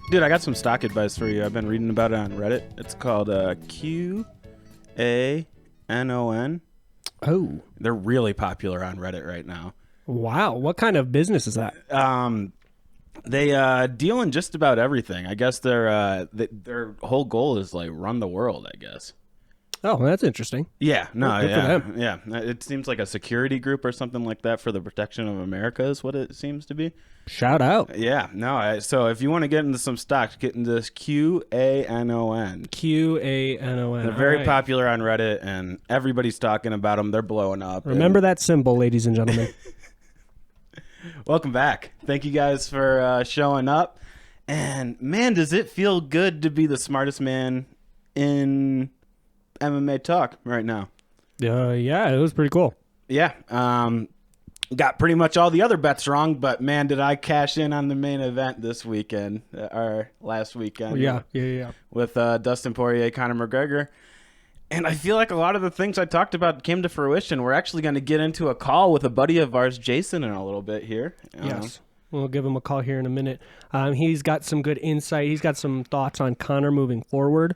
Dude, I got some stock advice for you. I've been reading about it on Reddit. It's called QANON. Oh. They're really popular on Reddit right now. Wow. What kind of business is that? They deal in just about everything. I guess their whole goal is like run the world, I guess. Oh, well, that's interesting. Yeah, no, Good for them. yeah. It seems like a security group or something like that for the protection of America is what it seems to be. Shout out. Yeah, no. So if you want to get into some stocks, get into this QANON. QANON. They're very popular on Reddit, and everybody's talking about them. They're blowing up. Remember that symbol, ladies and gentlemen. Welcome back. Thank you guys for showing up. And man, does it feel good to be the smartest man in MMA talk right now. Yeah, it was pretty cool. Yeah. Got pretty much all the other bets wrong, but man, did I cash in on the main event this weekend, or last weekend. Yeah. With Dustin Poirier, Connor McGregor. And I feel like a lot of the things I talked about came to fruition. We're actually going to get into a call with a buddy of ours, Jason, in a little bit here. Yes. We'll give him a call here in a minute. He's got some good insight. He's got some thoughts on Connor moving forward.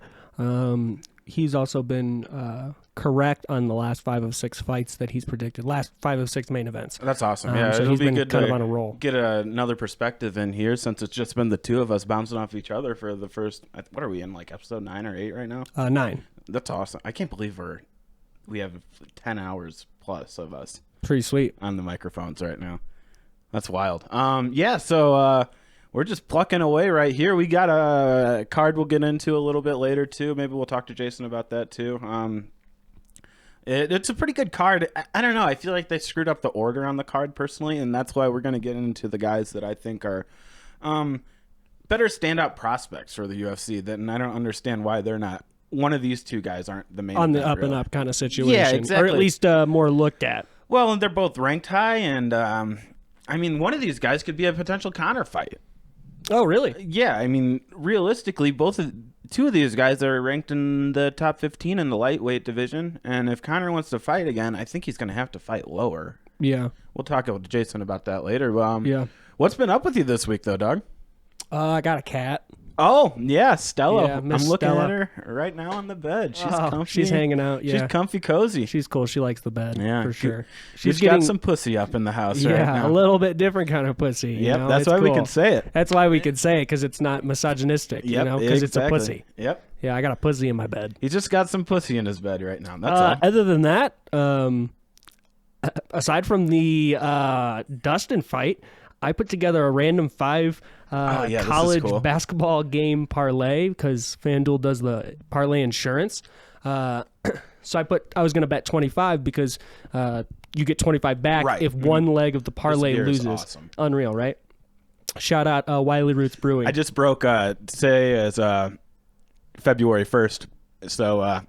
He's also been correct on the last 5 of 6 fights that he's predicted. Last 5 of 6 main events. That's awesome. Yeah, so it'll he's be been good kind to of on a roll. Get another perspective in here since it's just been the two of us bouncing off each other for the first. What are we in, like episode 9 or 8 right now? 9. That's awesome. I can't believe we have 10 hours plus of us. Pretty sweet on the microphones right now. That's wild. Yeah. So we're just plucking away right here. We got a card we'll get into a little bit later too. Maybe we'll talk to Jason about that too. It's a pretty good card. I don't know. I feel like they screwed up the order on the card personally, and that's why we're going to get into the guys that I think are better standout prospects for the UFC. And I don't understand why they're not. One of these two guys aren't the main on the event, up really. and up kind of situation. Yeah, exactly. Or at least more looked at. Well, and they're both ranked high, and I mean, one of these guys could be a potential Connor fight. Oh, really? Yeah, I mean, realistically, two of these guys are ranked in the top 15 in the lightweight division, and if Connor wants to fight again, I think he's going to have to fight lower. Yeah. We'll talk with Jason about that later. Yeah. What's been up with you this week, though, dog? I got a cat. Oh, yeah, Stella. Yeah, I'm Miss looking Stella. at her right now on the bed. She's comfy. She's hanging out, yeah. She's comfy cozy. She's cool. She likes the bed, Yeah, for sure. She's got some pussy up in the house right now. A little bit different kind of pussy. Yep, that's why we can say it. That's why we can say it, because it's not misogynistic, because it's a pussy. Yep. Yeah, I got a pussy in my bed. He just got some pussy in his bed right now. That's all. Other than that, aside from the Dustin fight, I put together a random 5 college basketball game parlay because FanDuel does the parlay insurance. So I was going to bet 25 because you get 25 back if one leg of the parlay loses. Awesome. Unreal, right? Shout out Wiley Roots Brewing. I just broke today is February 1st, so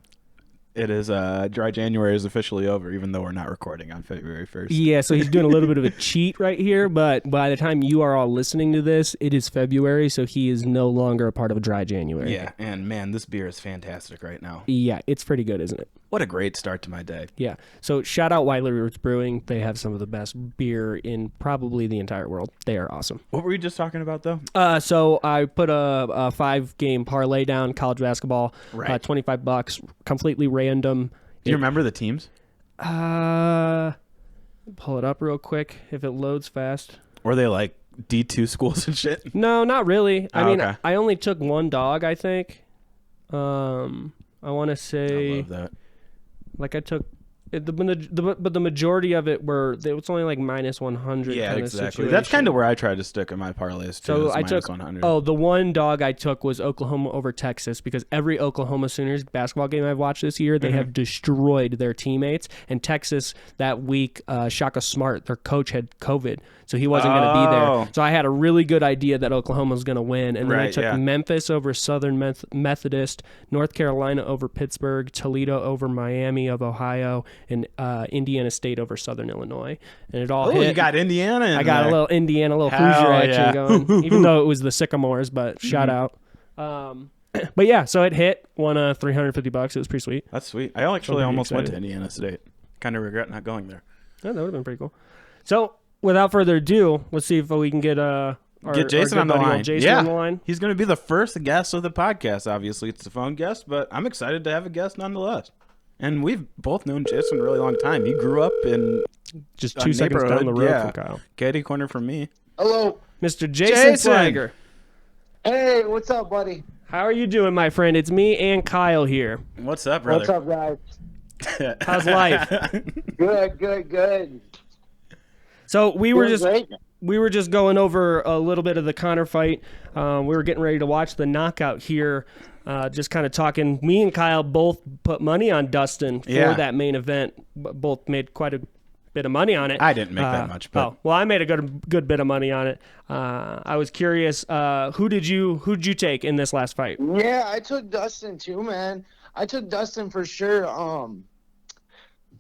it is dry January is officially over, even though we're not recording on February 1st. Yeah, so he's doing a little bit of a cheat right here, but by the time you are all listening to this, it is February, so he is no longer a part of a dry January. Yeah, and man, this beer is fantastic right now. Yeah, it's pretty good, isn't it? What a great start to my day. Yeah, so shout out Wiley Roots Brewing. They have some of the best beer in probably the entire world. They are awesome. What were we just talking about, though? So I put a 5-game parlay down, college basketball, $25, completely random. Do you remember the teams? Pull it up real quick if it loads fast. Were they like D2 schools and shit? No, not really. I mean, okay. I only took one dog, I think. I want to say... I love that. Like I took... But the majority of it was only like minus 100. Yeah, kind exactly. Of situation. That's kind of where I tried to stick in my parlays too. So I took 100. the one dog I took was Oklahoma over Texas because every Oklahoma Sooners basketball game I've watched this year, they have destroyed their teammates. And Texas that week, Shaka Smart, their coach, had COVID, so he wasn't going to be there. So I had a really good idea that Oklahoma was going to win, and then I took Memphis over Southern Methodist, North Carolina over Pittsburgh, Toledo over Miami of Ohio, and Indiana State over Southern Illinois, and it all hit. You got Indiana in I got there. a little Indiana, a little Hoosier action going, even though it was the Sycamores, but shout out. But yeah, so it hit, won $350. It was pretty sweet. That's sweet. I actually almost went to Indiana State. Kind of regret not going there. Yeah, that would have been pretty cool. So without further ado, let's see if we can get Get Jason on the buddy old line. Jason on the line. He's going to be the first guest of the podcast. Obviously, it's a phone guest, but I'm excited to have a guest nonetheless. And we've both known Jason a really long time. He grew up in just 2 seconds down the road from Kyle. Caddy corner from me. Hello. Mr. Jason Sliger. Hey, what's up, buddy? How are you doing, my friend? It's me and Kyle here. What's up, brother? What's up, guys? How's life? Good. So we were Doing great. just going over a little bit of the Connor fight. We were getting ready to watch the knockout here. Just kind of talking. Me and Kyle both put money on Dustin for that main event. Both made quite a bit of money on it. I didn't make that much, but well, I made a good bit of money on it. I was curious, who'd you take in this last fight? Yeah, I took Dustin too, man. I took Dustin for sure.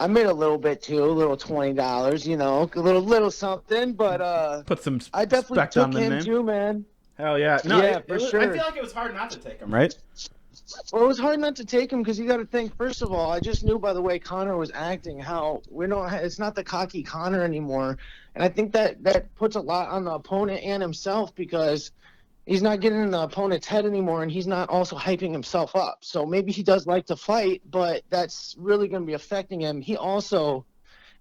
I made a little bit too, a little $20, you know, a little something, but put some I definitely respect on took the him name. too, man. Hell yeah. No, Yeah, for sure. I feel like it was hard not to take him, right? Well, it was hard not to take him because you got to think. First of all, I just knew by the way Connor was acting how it's not the cocky Connor anymore, and I think that puts a lot on the opponent and himself because he's not getting in the opponent's head anymore, and he's not also hyping himself up. So maybe he does like to fight, but that's really going to be affecting him. He also,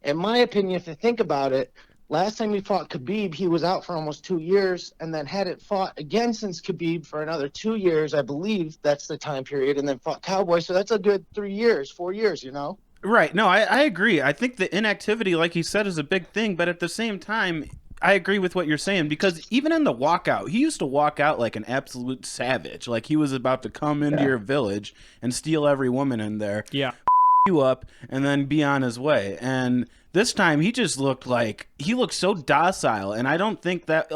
in my opinion, if you think about it, last time he fought Khabib, he was out for almost 2 years and then hadn't fought again since Khabib for another 2 years, I believe that's the time period, and then fought Cowboy. So that's a good 3 years, 4 years, you know? Right. No, I agree. I think the inactivity, like you said, is a big thing. But at the same time, I agree with what you're saying because even in the walkout, he used to walk out like an absolute savage. Like he was about to come into your village and steal every woman in there. Yeah. You up and then be on his way. And this time he just looked so docile, and I don't think that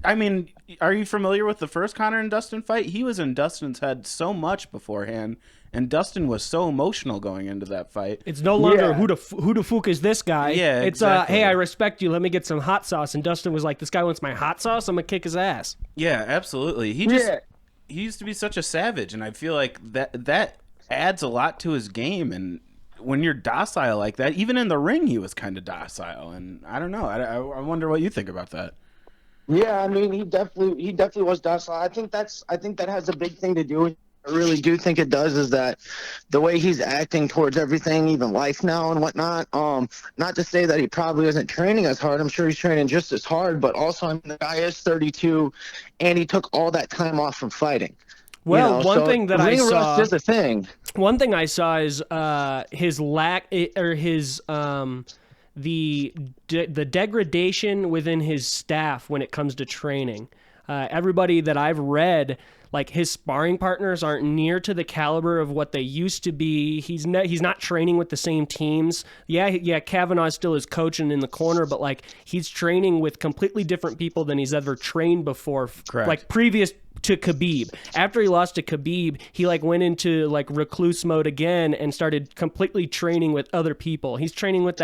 I mean, are you familiar with the first Connor and Dustin fight? He was in Dustin's head so much beforehand, and Dustin was so emotional going into that fight. It's no longer who the fuck is this guy? Yeah, it's exactly. Hey, I respect you. Let me get some hot sauce. And Dustin was like, this guy wants my hot sauce. I'm gonna kick his ass. Yeah, absolutely. He used to be such a savage, and I feel like that adds a lot to his game. And when you're docile like that, even in the ring, he was kind of docile. And I don't know. I wonder what you think about that. Yeah, I mean, he definitely was docile. I think that has a big thing to do with. I really do think it does, is that the way he's acting towards everything, even life now and whatnot. Not to say that he probably isn't training as hard. I'm sure he's training just as hard, but also, I mean, the guy is 32, and he took all that time off from fighting. Well, you know, one thing that I ring saw rust is a thing. One thing I saw is his lack or his the degradation within his staff when it comes to training. Everybody that I've read, like his sparring partners aren't near to the caliber of what they used to be. He's not training with the same teams. Yeah, Kavanaugh still is coaching in the corner, but like he's training with completely different people than he's ever trained before. Correct. Like previous to Khabib. After he lost to Khabib, he like went into like recluse mode again and started completely training with other people. He's training with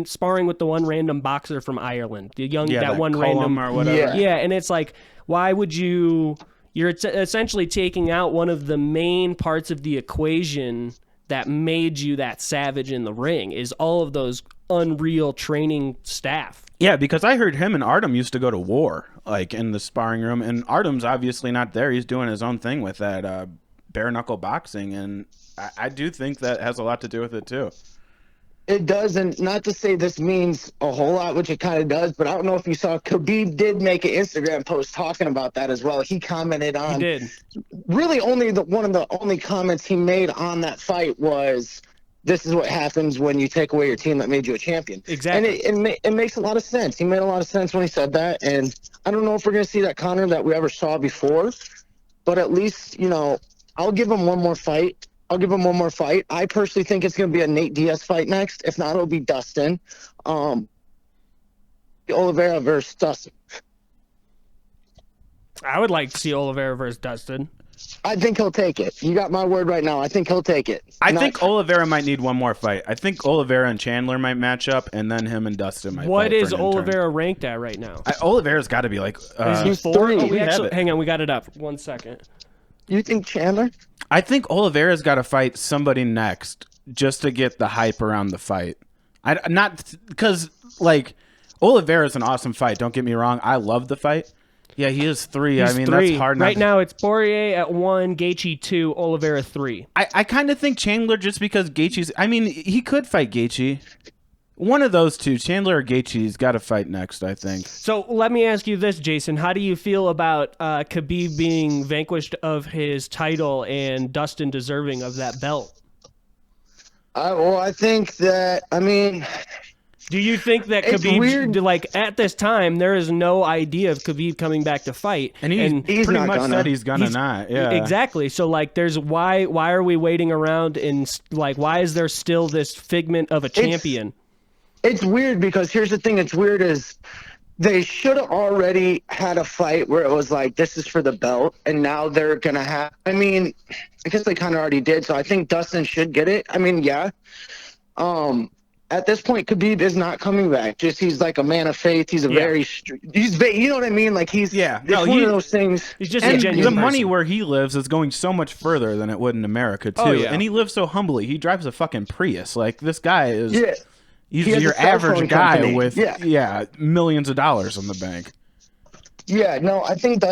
sparring with the one random boxer from Ireland, that one random or whatever. Yeah, and it's like, why would you're essentially taking out one of the main parts of the equation that made you that savage in the ring is all of those unreal training staff. Yeah, because I heard him and Artem used to go to war, like in the sparring room, and Artem's obviously not there. He's doing his own thing with that bare knuckle boxing, and I do think that has a lot to do with it too. It does, and not to say this means a whole lot, which it kind of does, but I don't know if you saw, Khabib did make an Instagram post talking about that as well. He commented on. He did. Really, one of the only comments he made on that fight was, "This is what happens when you take away your team that made you a champion." Exactly. And it makes a lot of sense. He made a lot of sense when he said that, and I don't know if we're going to see that Connor that we ever saw before, but at least, you know, I'll give him one more fight. I personally think it's going to be a Nate Diaz fight next. If not, it'll be Dustin. Oliveira versus Dustin. I would like to see Oliveira versus Dustin. I think he'll take it. You got my word right now. I think he'll take it. I think Oliveira might need one more fight. I think Oliveira and Chandler might match up, and then him and Dustin might. What fight is for an Oliveira ranked at right now? Oliveira's got to be like. Is he 4? three. Oh, We have it. hang on, we got it up. 1 second. You think Chandler? I think Oliveira's got to fight somebody next just to get the hype around the fight. Not because like Oliveira's an awesome fight. Don't get me wrong. I love the fight. Yeah, he is 3. He's I mean, 3. that's hard. Right now, it's Poirier at 1, Gaethje 2, Oliveira 3. I kind of think Chandler, just because Gaethje's. I mean, he could fight Gaethje. One of those two, Chandler or Gaethje's got to fight next, I think. So let me ask you this, Jason. How do you feel about Khabib being vanquished of his title and Dustin deserving of that belt? Well, I think that, I mean... Do you think that It's Khabib, weird. like at this time, there is no idea of Khabib coming back to fight, And he's He's pretty not much gonna. said he's gonna not. Yeah, exactly. So like, there's why are we waiting around and like why is there still this figment of a champion? It's weird because here's the thing. It's weird is they should have already had a fight where it was like, this is for the belt, and now they're gonna have. I mean, I guess they kind of already did. So I think Dustin should get it. I mean, yeah. At this point, Khabib is not coming back. Just he's like a man of faith. He's a you know what I mean? Like he's It's one of those things. He's just and a genuine the person. money where he lives is going so much further than it would in America too. Oh, yeah. And he lives so humbly. He drives a fucking Prius. Like this guy is. Yeah. He's He has your a cell average phone guy company. with millions of dollars in the bank. Yeah, no, I think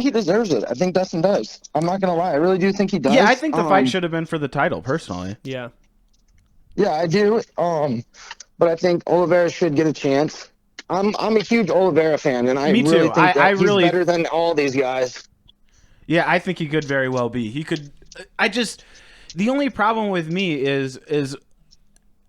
he deserves it. I think Dustin does. I'm not gonna lie, I really do think he does. Yeah, I think the fight should have been for the title, personally. Yeah. Yeah, I do. But I think Oliveira should get a chance. I'm a huge Oliveira fan, and I Me really too. think that he's really better than all these guys. Yeah, I think he could very well be. He could. The only problem with me is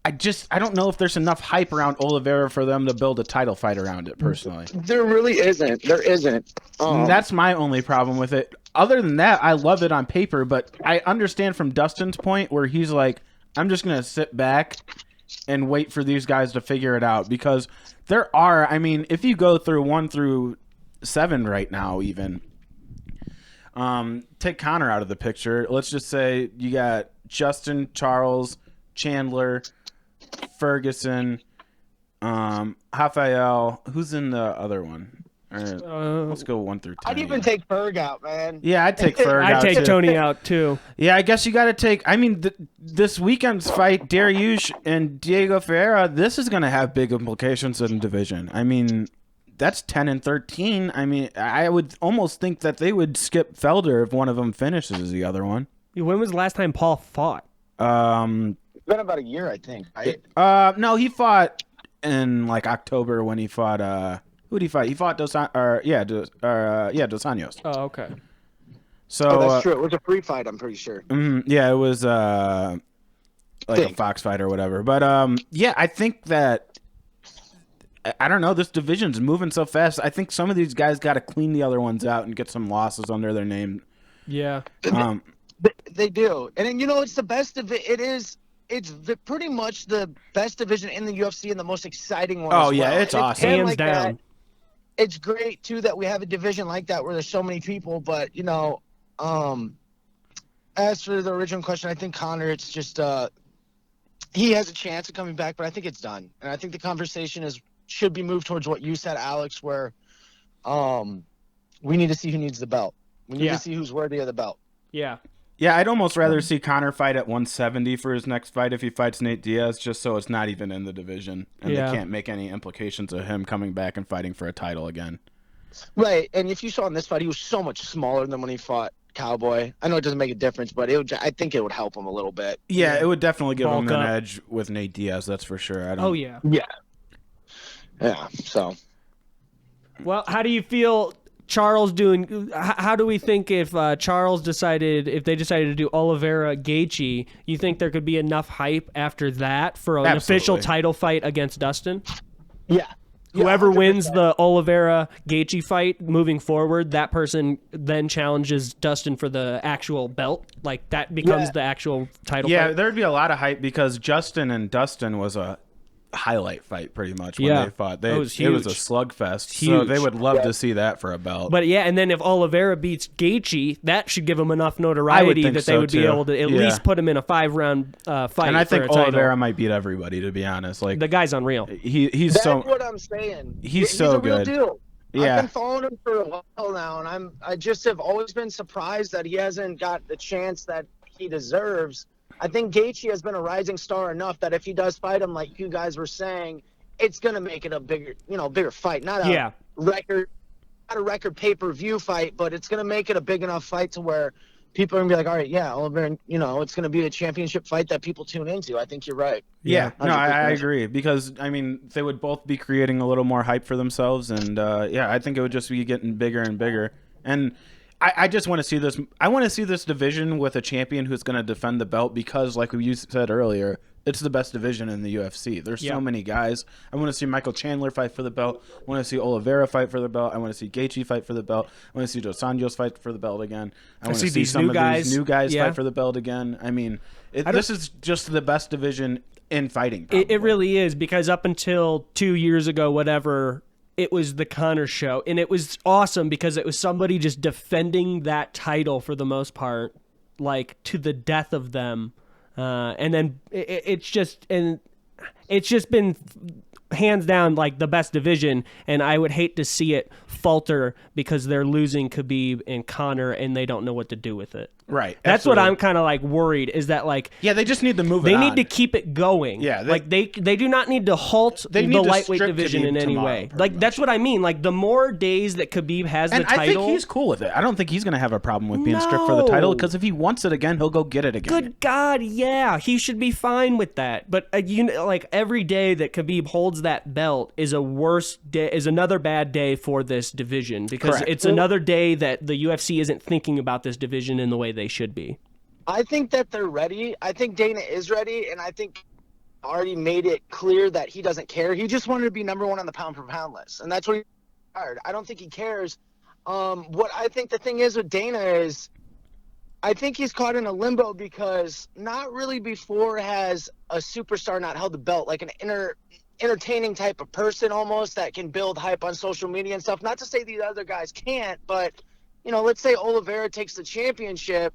I don't know if there's enough hype around Oliveira for them to build a title fight around it. Personally, There really isn't. There isn't. that's my only problem with it. Other than that, I love it on paper, but I understand from Dustin's point where he's like, I'm just gonna sit back and wait for these guys to figure it out, because there are, I mean, if you go through 1 through 7 right now, even take Connor out of the picture. Let's just say you got Justin, Charles, Chandler, Ferguson, Rafael. Who's in the other one? Let's go 1 through 10. I'd even take Ferg out, man. Yeah, I'd take Ferg out I'd take too. Tony out too. Yeah, I guess you got to take. I mean, this weekend's fight, Dariush and Diego Ferreira, this is going to have big implications in division. I mean, that's 10 and 13. I mean, I would almost think that they would skip Felder if one of them finishes the other one. When was the last time Paul fought? It's been about a year, I think. Right? No, he fought in like October when he fought. Who did he fight? He fought Dos Anjos. Oh, okay. So that's true. It was a free fight, I'm pretty sure. Yeah, it was like a Fox fight or whatever. But yeah, I think that I don't know. This division's moving so fast. I think some of these guys got to clean the other ones out and get some losses under their name. Yeah. They do, and then, you know, it's the best of it. It's pretty much the best division in the UFC and the most exciting one. Oh, as yeah, well. it's awesome. Hands like down. that. It's great too that we have a division like that where there's so many people. But you know, as for the original question, I think Connor, it's just he has a chance of coming back, but I think it's done. And I think the conversation should be moved towards what you said, Alex, where we need to see who needs the belt. We need to see who's worthy of the belt. Yeah. Yeah, I'd almost rather see Connor fight at 170 for his next fight if he fights Nate Diaz, just so it's not even in the division and they can't make any implications of him coming back and fighting for a title again. Right, and if you saw in this fight, he was so much smaller than when he fought Cowboy. I know it doesn't make a difference, but I think it would help him a little bit. Yeah, it would definitely give him Bulk an up. edge with Nate Diaz, that's for sure. Oh, yeah. Yeah, so. Well, how do you feel Charles doing? How do we think if Charles if they decided to do Oliveira Gaethje, you think there could be enough hype after that for an official title fight against Dustin? Yeah. Whoever 100%. wins the Oliveira Gaethje fight moving forward, that person then challenges Dustin for the actual belt. Like that becomes the actual title fight. Yeah, there'd be a lot of hype because Justin and Dustin was a highlight fight pretty much when they fought. It was a slugfest. So they would love to see that for a belt. But yeah, and then if Oliveira beats Gaethje, that should give him enough notoriety that they would be able to at least put him in a 5-round fight. And I think for a title. Oliveira might beat everybody, to be honest. Like The guy's unreal. He's That's so what I'm saying. he's so a real good. deal. Yeah. I've been following him for a while now, and I just have always been surprised that he hasn't got the chance that he deserves. I think Gaethje has been a rising star enough that if he does fight him, like you guys were saying, it's gonna make it a bigger fight, not a record not a record pay-per-view fight, but it's going to make it a big enough fight to where people are going to be like, all right, yeah, Oliver, you know, it's going to be a championship fight that people tune into. I think you're right. Yeah, no, I 100%. agree because I mean they would both be creating a little more hype for themselves, and yeah, I think it would just be getting bigger and bigger. And I just want to see this. I want to see this division with a champion who's going to defend the belt because, like you said earlier, it's the best division in the UFC. There's so many guys. I want to see Michael Chandler fight for the belt. I want to see Oliveira fight for the belt. I want to see Gaethje fight for the belt. I want to see Dos Anjos fight for the belt again. I want to see some of these new guys fight for the belt again. I mean, this is just the best division in fighting. It really is, because up until 2 years ago, whatever, it was the Connor show, and it was awesome because it was somebody just defending that title for the most part, like to the death of them. And then it's just been hands down like the best division, and I would hate to see it falter because they're losing Khabib and Connor and they don't know what to do with it. Right. That's what I'm kind of like worried, is that like they just need to move it They on. need to keep it going. Yeah, they do not need to halt the lightweight division in any way. Like that's what I mean. Like the more days that Khabib has the title, I think he's cool with it. I don't think he's going to have a problem with being stripped for the title because if he wants it again, he'll go get it again. Good God, yeah, he should be fine with that. But you know, like every day that Khabib holds that belt is a worse day, is another bad day for this division, because it's another day that the UFC isn't thinking about this division in the way they should be. I think that they're ready. I think Dana is ready, and I think already made it clear that he doesn't care. He just wanted to be number one on the pound-for-pound list, and that's what he hired. I don't think he cares. What I think the thing is with Dana is I think he's caught in a limbo because not really before has a superstar not held the belt, like an entertaining type of person almost that can build hype on social media and stuff. Not to say these other guys can't, but, you know, let's say Oliveira takes the championship,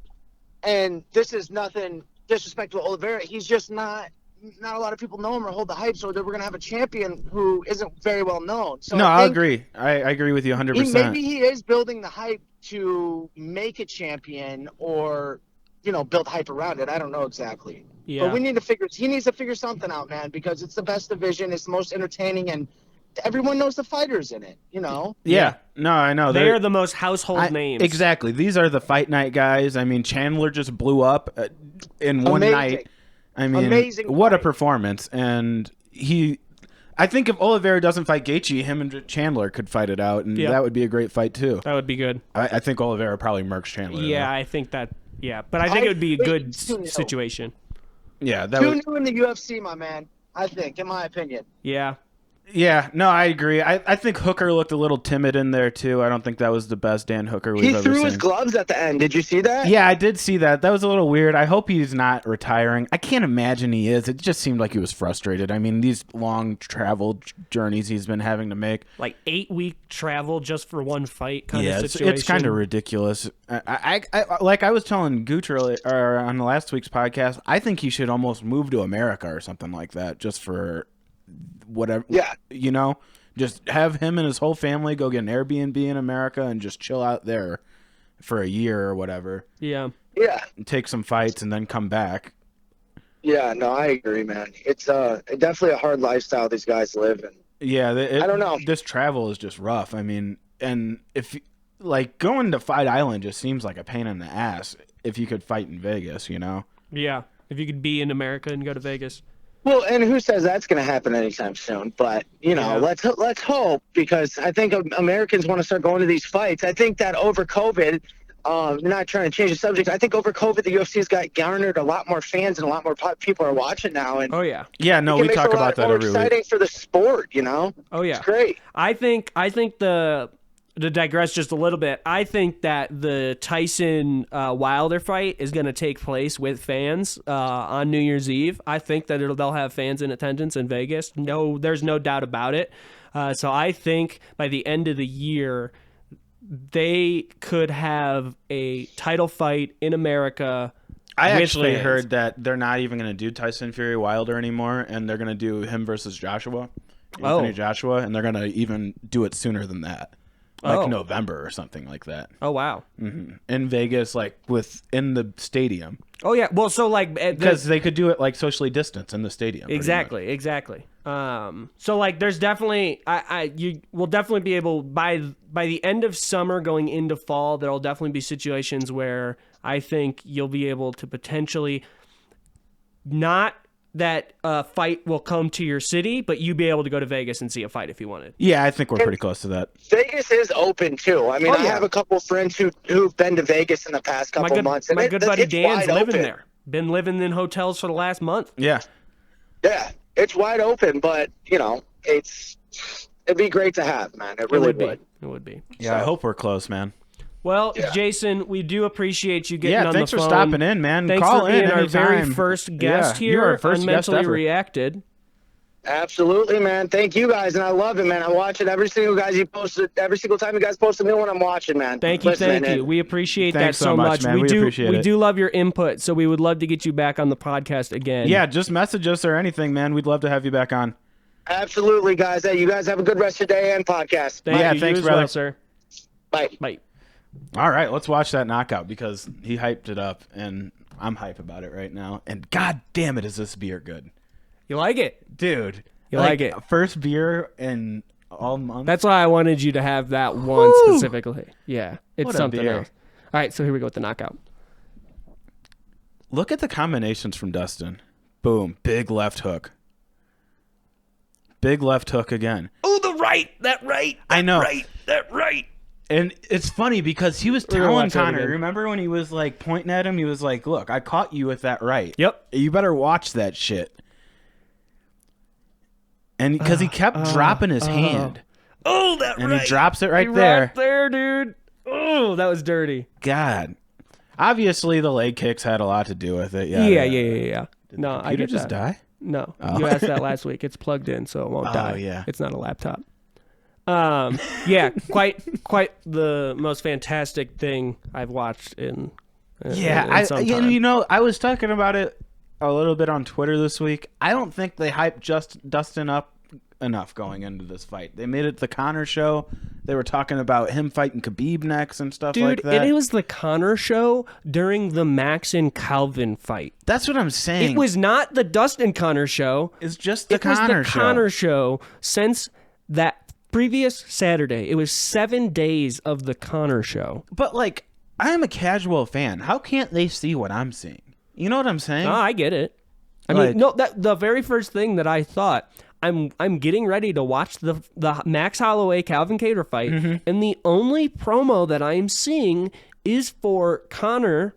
and this is nothing disrespectful to Oliveira. He's just not a lot of people know him or hold the hype, so that we're going to have a champion who isn't very well known. So no, I agree. I agree with you 100%. Maybe he is building the hype to make a champion or, you know, build hype around it. I don't know exactly. Yeah. But he needs to figure something out, man, because it's the best division. It's the most entertaining, and everyone knows the fighters in it, you know? Yeah. No, I know. They are the most household names. Exactly. These are the fight night guys. I mean, Chandler just blew up in one night. I mean, amazing what a fight. Performance. And I think if Oliveira doesn't fight Gaethje, him and Chandler could fight it out, and that would be a great fight too. That would be good. I think Oliveira probably murks Chandler. Yeah, I think that. Yeah, but I think it would be a good situation. Yeah, Too new in the UFC, my man. I think, in my opinion. Yeah. Yeah, no, I agree. I think Hooker looked a little timid in there too. I don't think that was the best Dan Hooker we've ever seen. He threw his gloves at the end. Did you see that? Yeah, I did see that. That was a little weird. I hope he's not retiring. I can't imagine he is. It just seemed like he was frustrated. I mean, these long travel journeys he's been having to make. Like 8-week travel just for one fight kind of Yeah, situation. it's kind of ridiculous. I like I was telling Gooch or on the last week's podcast, I think he should almost move to America or something like that just for whatever. Yeah. You know, just have him and his whole family go get an Airbnb in America and just chill out there for a year or whatever. Yeah. Yeah. And take some fights and then come back. Yeah, no, I agree, man. It's definitely a hard lifestyle these guys live in. Yeah, I don't know. This travel is just rough. I mean, and if like going to Fight Island just seems like a pain in the ass if you could fight in Vegas, you know? Yeah. If you could be in America and go to Vegas. Well, and who says that's going to happen anytime soon? But, you know, let's hope, because I think Americans want to start going to these fights. I think that over COVID, not trying to change the subject, I think over COVID the UFC's got garnered a lot more fans and a lot more people are watching now. And yeah, no, we talk about that every week. Exciting for the sport, you know? Oh yeah, it's great. I think to digress just a little bit, I think that the Tyson Wilder fight is going to take place with fans on New Year's Eve. I think that they'll have fans in attendance in Vegas. No, there's no doubt about it. So I think by the end of the year, they could have a title fight in America. I actually heard that they're not even going to do Tyson Fury Wilder anymore, and they're going to do him versus Joshua, Anthony Joshua, and they're going to even do it sooner than that. like November or something like that. Oh wow. In Vegas, like in the stadium. Oh yeah. Well, so like because they could do it like socially distanced in the stadium. Exactly. So like there's definitely you will definitely be able by the end of summer going into fall, there'll definitely be situations where I think you'll be able to potentially not that a fight will come to your city, but you'd be able to go to Vegas and see a fight if you wanted. Yeah, I think we're pretty close to that. Vegas is open too. I mean, I have a couple friends who've been to Vegas in the past couple months. My good buddy Dan's living there. Been living in hotels for the last month. Yeah. Yeah, it's wide open, but it'd be great to have, man. It really would. It would be. Yeah, so. I hope we're close, man. Well, Jason, we do appreciate you getting on the phone. Yeah, thanks for stopping in, man. Thanks Call for being in our anytime. very first guest here you're our first on guest Mentally ever. Reacted. Absolutely, man. Thank you guys, and I love it, man. I watch it every single time you post a new one. I'm watching, man. Thank you. We appreciate that so much. Man. We appreciate it. We do love your input, so we would love to get you back on the podcast again. Yeah, just message us or anything, man. We'd love to have you back on. Absolutely, guys. Hey, you guys have a good rest of your day and podcast. Thanks, thanks, brother. Well, sir. Bye. All right, let's watch that knockout because he hyped it up, and I'm hype about it right now. And god damn it, is this beer good. You like it? Dude. You like it? First beer in all month. That's why I wanted you to have that one specifically. Yeah, it's something else. All right, so here we go with the knockout. Look at the combinations from Dustin. Boom, big left hook. Big left hook again. Oh, the right. That right. I know. That right. And it's funny because he was telling Connor, remember when he was like pointing at him, he was like, look, I caught you with that right. Yep. You better watch that shit. And because he kept dropping his hand. Oh, that and he drops it right there. Right there, dude. Oh, that was dirty. God. Obviously, the leg kicks had a lot to do with it. Yeah. No, I get just that. die? No. You asked that last week. It's plugged in, so it won't die. Oh, yeah. It's not a laptop. Yeah, quite the most fantastic thing I've watched in some time. You know, I was talking about it a little bit on Twitter this week. I don't think they hyped Dustin up enough going into this fight. They made it the Connor show. They were talking about him fighting Khabib next and stuff like that. Dude, it was the Connor show during the Max and Calvin fight. That's what I'm saying. It was not the Dustin Connor show. It's just the Connor show. Connor show since that previous Saturday. It was 7 days of the Connor show. But, like, I'm a casual fan. How can't they see what I'm seeing? You know what I'm saying? Oh, I get it. I mean, no, that the very first thing that I thought, I'm getting ready to watch the Max Holloway Calvin Kattar fight, and the only promo that I'm seeing is for Connor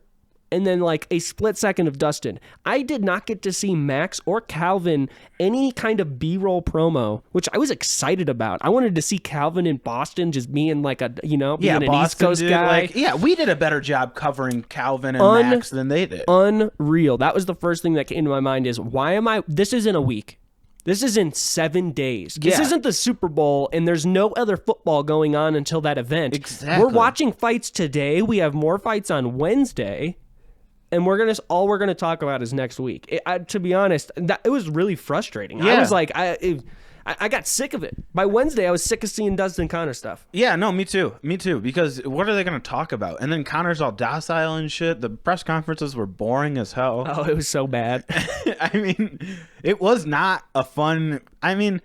and then like a split second of Dustin. I did not get to see Max or Calvin any kind of B-roll promo, which I was excited about. I wanted to see Calvin in Boston just being like being an East Coast guy. We did a better job covering Calvin and Max than they did. Unreal. That was the first thing that came to my mind is this isn't a week. This is in 7 days. This isn't the Super Bowl, and there's no other football going on until that event. Exactly. We're watching fights today. We have more fights on Wednesday. And all we're gonna talk about is next week. To be honest, it was really frustrating. Yeah. I was like, I got sick of it. By Wednesday, I was sick of seeing Dustin Connor stuff. Yeah, no, me too. Because what are they gonna talk about? And then Connor's all docile and shit. The press conferences were boring as hell. Oh, it was so bad. I mean, it was not a fun. I mean,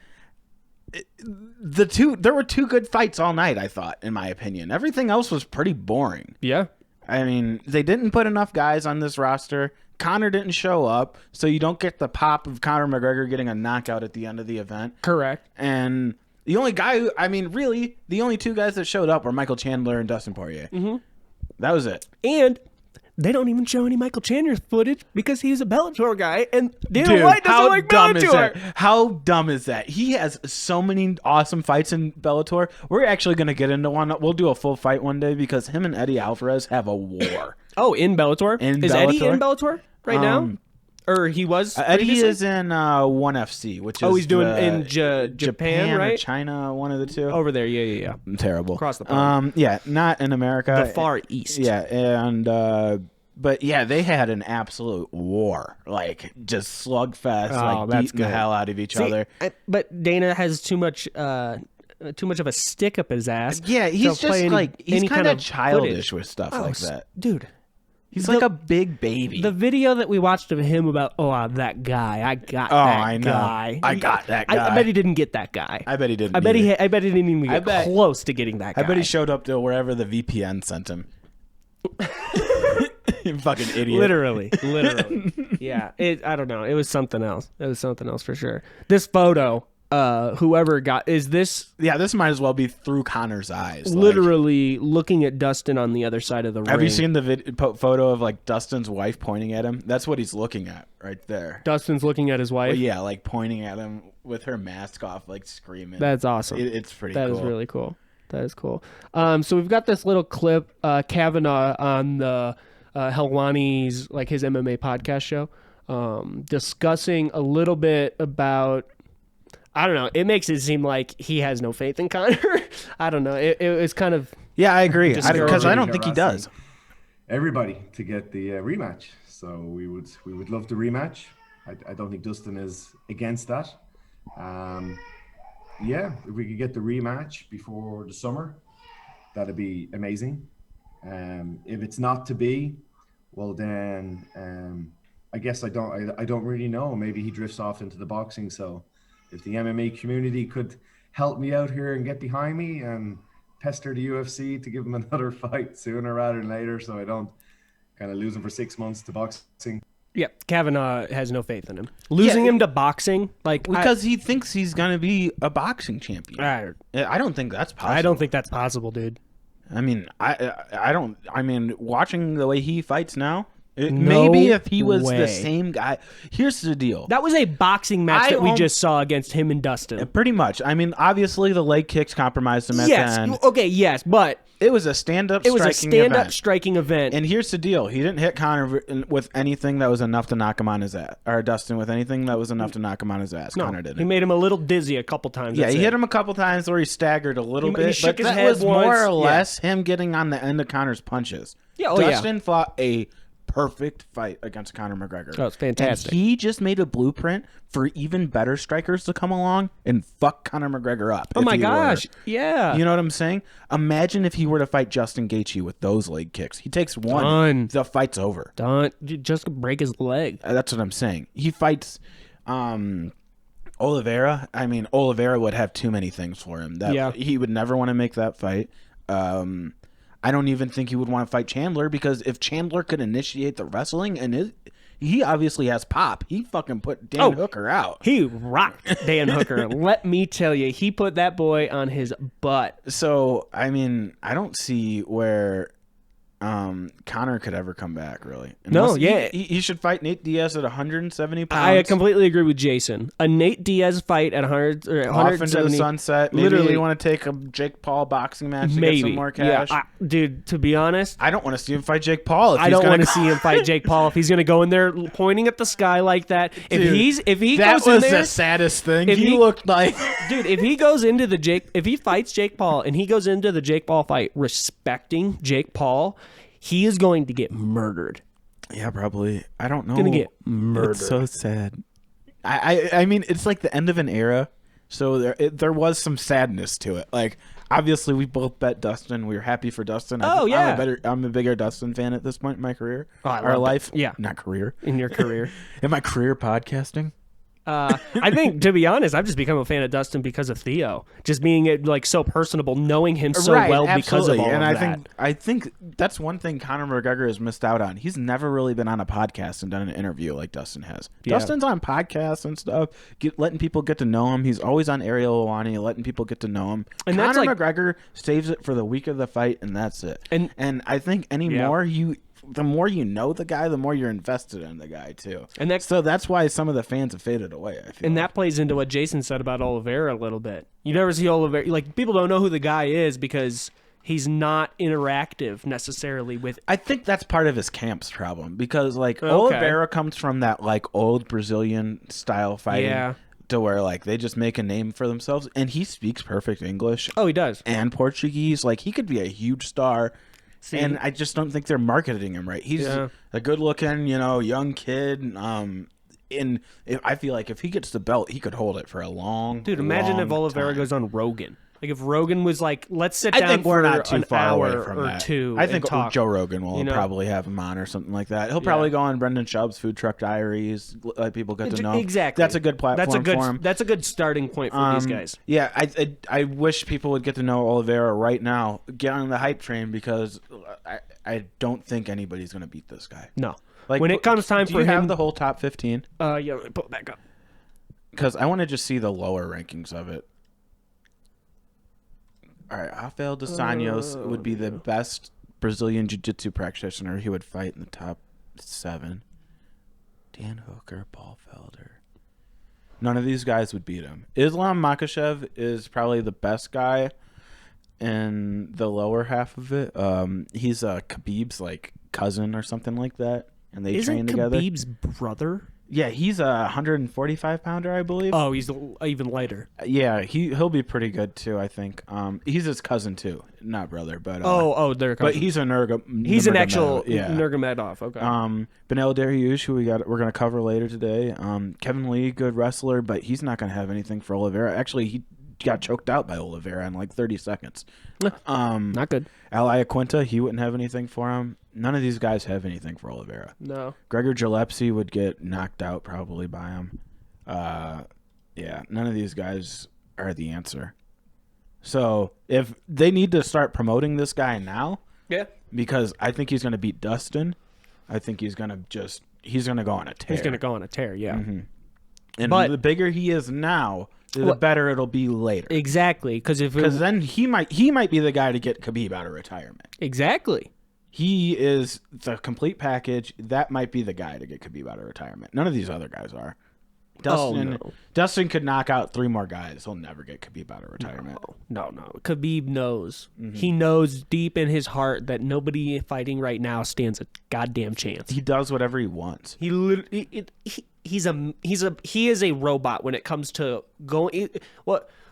there were two good fights all night. I thought, in my opinion, everything else was pretty boring. Yeah. I mean, they didn't put enough guys on this roster. Connor didn't show up, so you don't get the pop of Connor McGregor getting a knockout at the end of the event. Correct. And the only the only two guys that showed up were Michael Chandler and Dustin Poirier. Mm-hmm. That was it. And they don't even show any Michael Chandler footage because he's a Bellator guy, and Dana White doesn't like Bellator. How dumb is that? He has so many awesome fights in Bellator. We're actually going to get into one. We'll do a full fight one day because him and Eddie Alvarez have a war. Oh, in Bellator? Eddie in Bellator right now? Or he was Eddie previously? is in 1FC, which is he's doing in Japan, right? Or China, one of the two. Over there, yeah. Terrible. Across the pond. Yeah, not in America. The Far East. Yeah, and but yeah, they had an absolute war, like just slugfest, beating the hell out of each other. But Dana has too much too much of a stick up his ass. Yeah, he's to play just any- he's any kind kind of of childish footage. with stuff Oh, like that. dude. He's like a big baby. The video that we watched of him about, that guy, I got that I know. guy. I got that guy. I bet he didn't get that guy. I bet he didn't. I bet either. I bet he didn't even get bet- close to getting that guy. I bet he showed up to wherever the VPN sent him. You fucking idiot. Literally. Yeah. I don't know. It was something else. For sure. This photo, whoever is this Yeah, this might as well be through Connor's eyes. literally looking at Dustin on the other side of the ring. Have you seen the photo of like Dustin's wife pointing at him? That's what he's looking at right there. Dustin's looking at his wife? Well, yeah, like pointing at him with her mask off, like screaming. That's awesome. It's pretty That cool. is really cool. That is cool. So we've got this little clip, Kavanaugh on the Helwani's, like his MMA podcast show, discussing a little bit about, I don't know, it makes it seem like he has no faith in Connor. I don't know. It was kind of... Yeah, I agree. Because I don't think he harassing does. Everybody to get the rematch. So we would love the rematch. I don't think Dustin is against that. Yeah, if we could get the rematch before the summer, that'd be amazing. If it's not to be, well then I guess I don't really know. Maybe he drifts off into the boxing. So if the MMA community could help me out here and get behind me and pester the UFC to give him another fight sooner rather than later, so I don't kind of lose him for 6 months to boxing. Yeah, Kavanaugh has no faith in him. Losing him to boxing, like... Because he thinks he's going to be a boxing champion. I don't think that's possible. I don't think that's possible, dude. I mean, I don't. I mean, watching the way he fights now, No maybe if he was way. the same guy. Here's the deal. That was a boxing match that we won't- just saw against him and Dustin. Pretty much. I mean, obviously the leg kicks compromised him at Yes. the end. Okay. Yes, but It was a stand-up. it was a striking stand-up event. striking event. And here's the deal: he didn't hit Connor with anything that was enough to knock him on his ass, or Dustin with anything that was enough to knock him on his ass. No, Connor didn't. he made him a little dizzy a couple times. Yeah, that's he it. hit him a couple times where he staggered a little He bit, shook but his that head was more once, or yeah. less him getting on the end of Connor's punches. Yeah, oh, yeah. Dustin fought a perfect fight against Connor McGregor. Oh, it's fantastic. And he just made a blueprint for even better strikers to come along and fuck Connor McGregor up. Oh if my he were. gosh! Yeah. You know what I'm saying? Imagine if he were to fight Justin Gaethje with those leg kicks. He takes one, Done. the fight's over. Don't just break his leg. That's what I'm saying. He fights Oliveira. I mean, Oliveira would have too many things for him. Yeah. He would never want to make that fight. I don't even think he would want to fight Chandler, because if Chandler could initiate the wrestling, and he obviously has pop. He fucking put Dan Hooker out. He rocked Dan Hooker. Let me tell you, he put that boy on his butt. So, I mean, I don't see where Connor could ever come back, really. No, yeah. He should fight Nate Diaz at 170 pounds. I completely agree with Jason. A Nate Diaz fight at 100 or Off into 170. the sunset. Maybe Literally. you want to take a Jake Paul boxing match to Maybe. get some more cash. Yeah, dude, to be honest, I don't want to see him fight Jake Paul. I don't want to see him fight Jake Paul if he's going to go in there pointing at the sky like that. Dude, if he that goes was in there, the saddest thing. if He he- looked like dude, if he fights Jake Paul and he goes into the Jake Paul fight respecting Jake Paul, he is going to get murdered. yeah, probably. I don't know. Gonna get murdered. It's so sad. I mean, it's like the end of an era. So there was some sadness to it. Like, obviously, we both bet Dustin. We were happy for Dustin. Oh, yeah. I'm a bigger Dustin fan at this point in my career. Oh, I Our love life. it. Yeah. Not career. In your career. In my career podcasting. I think, to be honest, I've just become a fan of Dustin because of Theo. Just being like so personable, knowing him so well because of all and of I that. I think that's one thing Conor McGregor has missed out on. He's never really been on a podcast and done an interview like Dustin has. Yeah. Dustin's on podcasts and stuff, letting people get to know him. He's always on Ariel Helwani, letting people get to know him. And that's Conor like- McGregor saves it for the week of the fight, and that's it. And- I think the more you know the guy, the more you're invested in the guy too. And So that's why some of the fans have faded away, I feel. And that plays into what Jason said about Oliveira a little bit. You never see Oliveira. Like, people don't know who the guy is because he's not interactive necessarily with... I think that's part of his camp's problem, because like Okay. Oliveira comes from that like old Brazilian style fighting, Yeah. to where like they just make a name for themselves, and he speaks perfect English Oh, he does. and Portuguese. Like, he could be a huge star. And I just don't think they're marketing him right. He's Yeah. a good-looking, young kid. I feel like if he gets the belt, he could hold it for a long. Dude, imagine if long Oliveira time. goes on Rogan Like if Rogan was like, let's sit I down think we're for not too an far away hour from or that. two. I think and talk. Joe Rogan will you know? probably have him on or something like that. He'll probably go on Brendan Schaub's Food Truck Diaries. Let people get to know. Exactly. That's a good platform for him. That's a good starting point for these guys. Yeah, I wish people would get to know Oliveira right now. Get on the hype train because I don't think anybody's going to beat this guy. No. Like When it comes time do for you him, have the whole top 15? Yeah, put it back up. Because I want to just see the lower rankings of it. All right, Rafael dos Anjos would be the best Brazilian Jiu-Jitsu practitioner. He would fight in the top 7. Dan Hooker, Paul Felder. None of these guys would beat him. Islam Makhachev is probably the best guy in the lower half of it. He's Khabib's like cousin or something like that, and they train together. Isn't Khabib's brother? Yeah, he's a 145-pounder, I believe. Oh, he's even lighter. Yeah, he'll be pretty good too, I think. He's his cousin too, not brother, but they're but he's a he's an actual Nurmagomedov. Okay. Beneil Dariush, who we're gonna cover later today. Kevin Lee, good wrestler, but he's not gonna have anything for Oliveira. Actually, he got choked out by Oliveira in like 30 seconds. Not good. Al Iaquinta, he wouldn't have anything for him. None of these guys have anything for Oliveira. No. Gregor Gillespie would get knocked out probably by him. Yeah, none of these guys are the answer. So if they need to start promoting this guy now, because I think he's going to beat Dustin. I think he's going to go on a tear. He's going to go on a tear, yeah. Mm-hmm. And the bigger he is now, the better it'll be later. Exactly, because then he might be the guy to get Khabib out of retirement. Exactly. He is the complete package. That might be the guy to get Khabib out of retirement. None of these other guys are. Dustin could knock out 3 more guys. He'll never get Khabib out of retirement. No. Khabib knows. Mm-hmm. He knows deep in his heart that nobody fighting right now stands a goddamn chance. He does whatever he wants. He is a robot when it comes to going.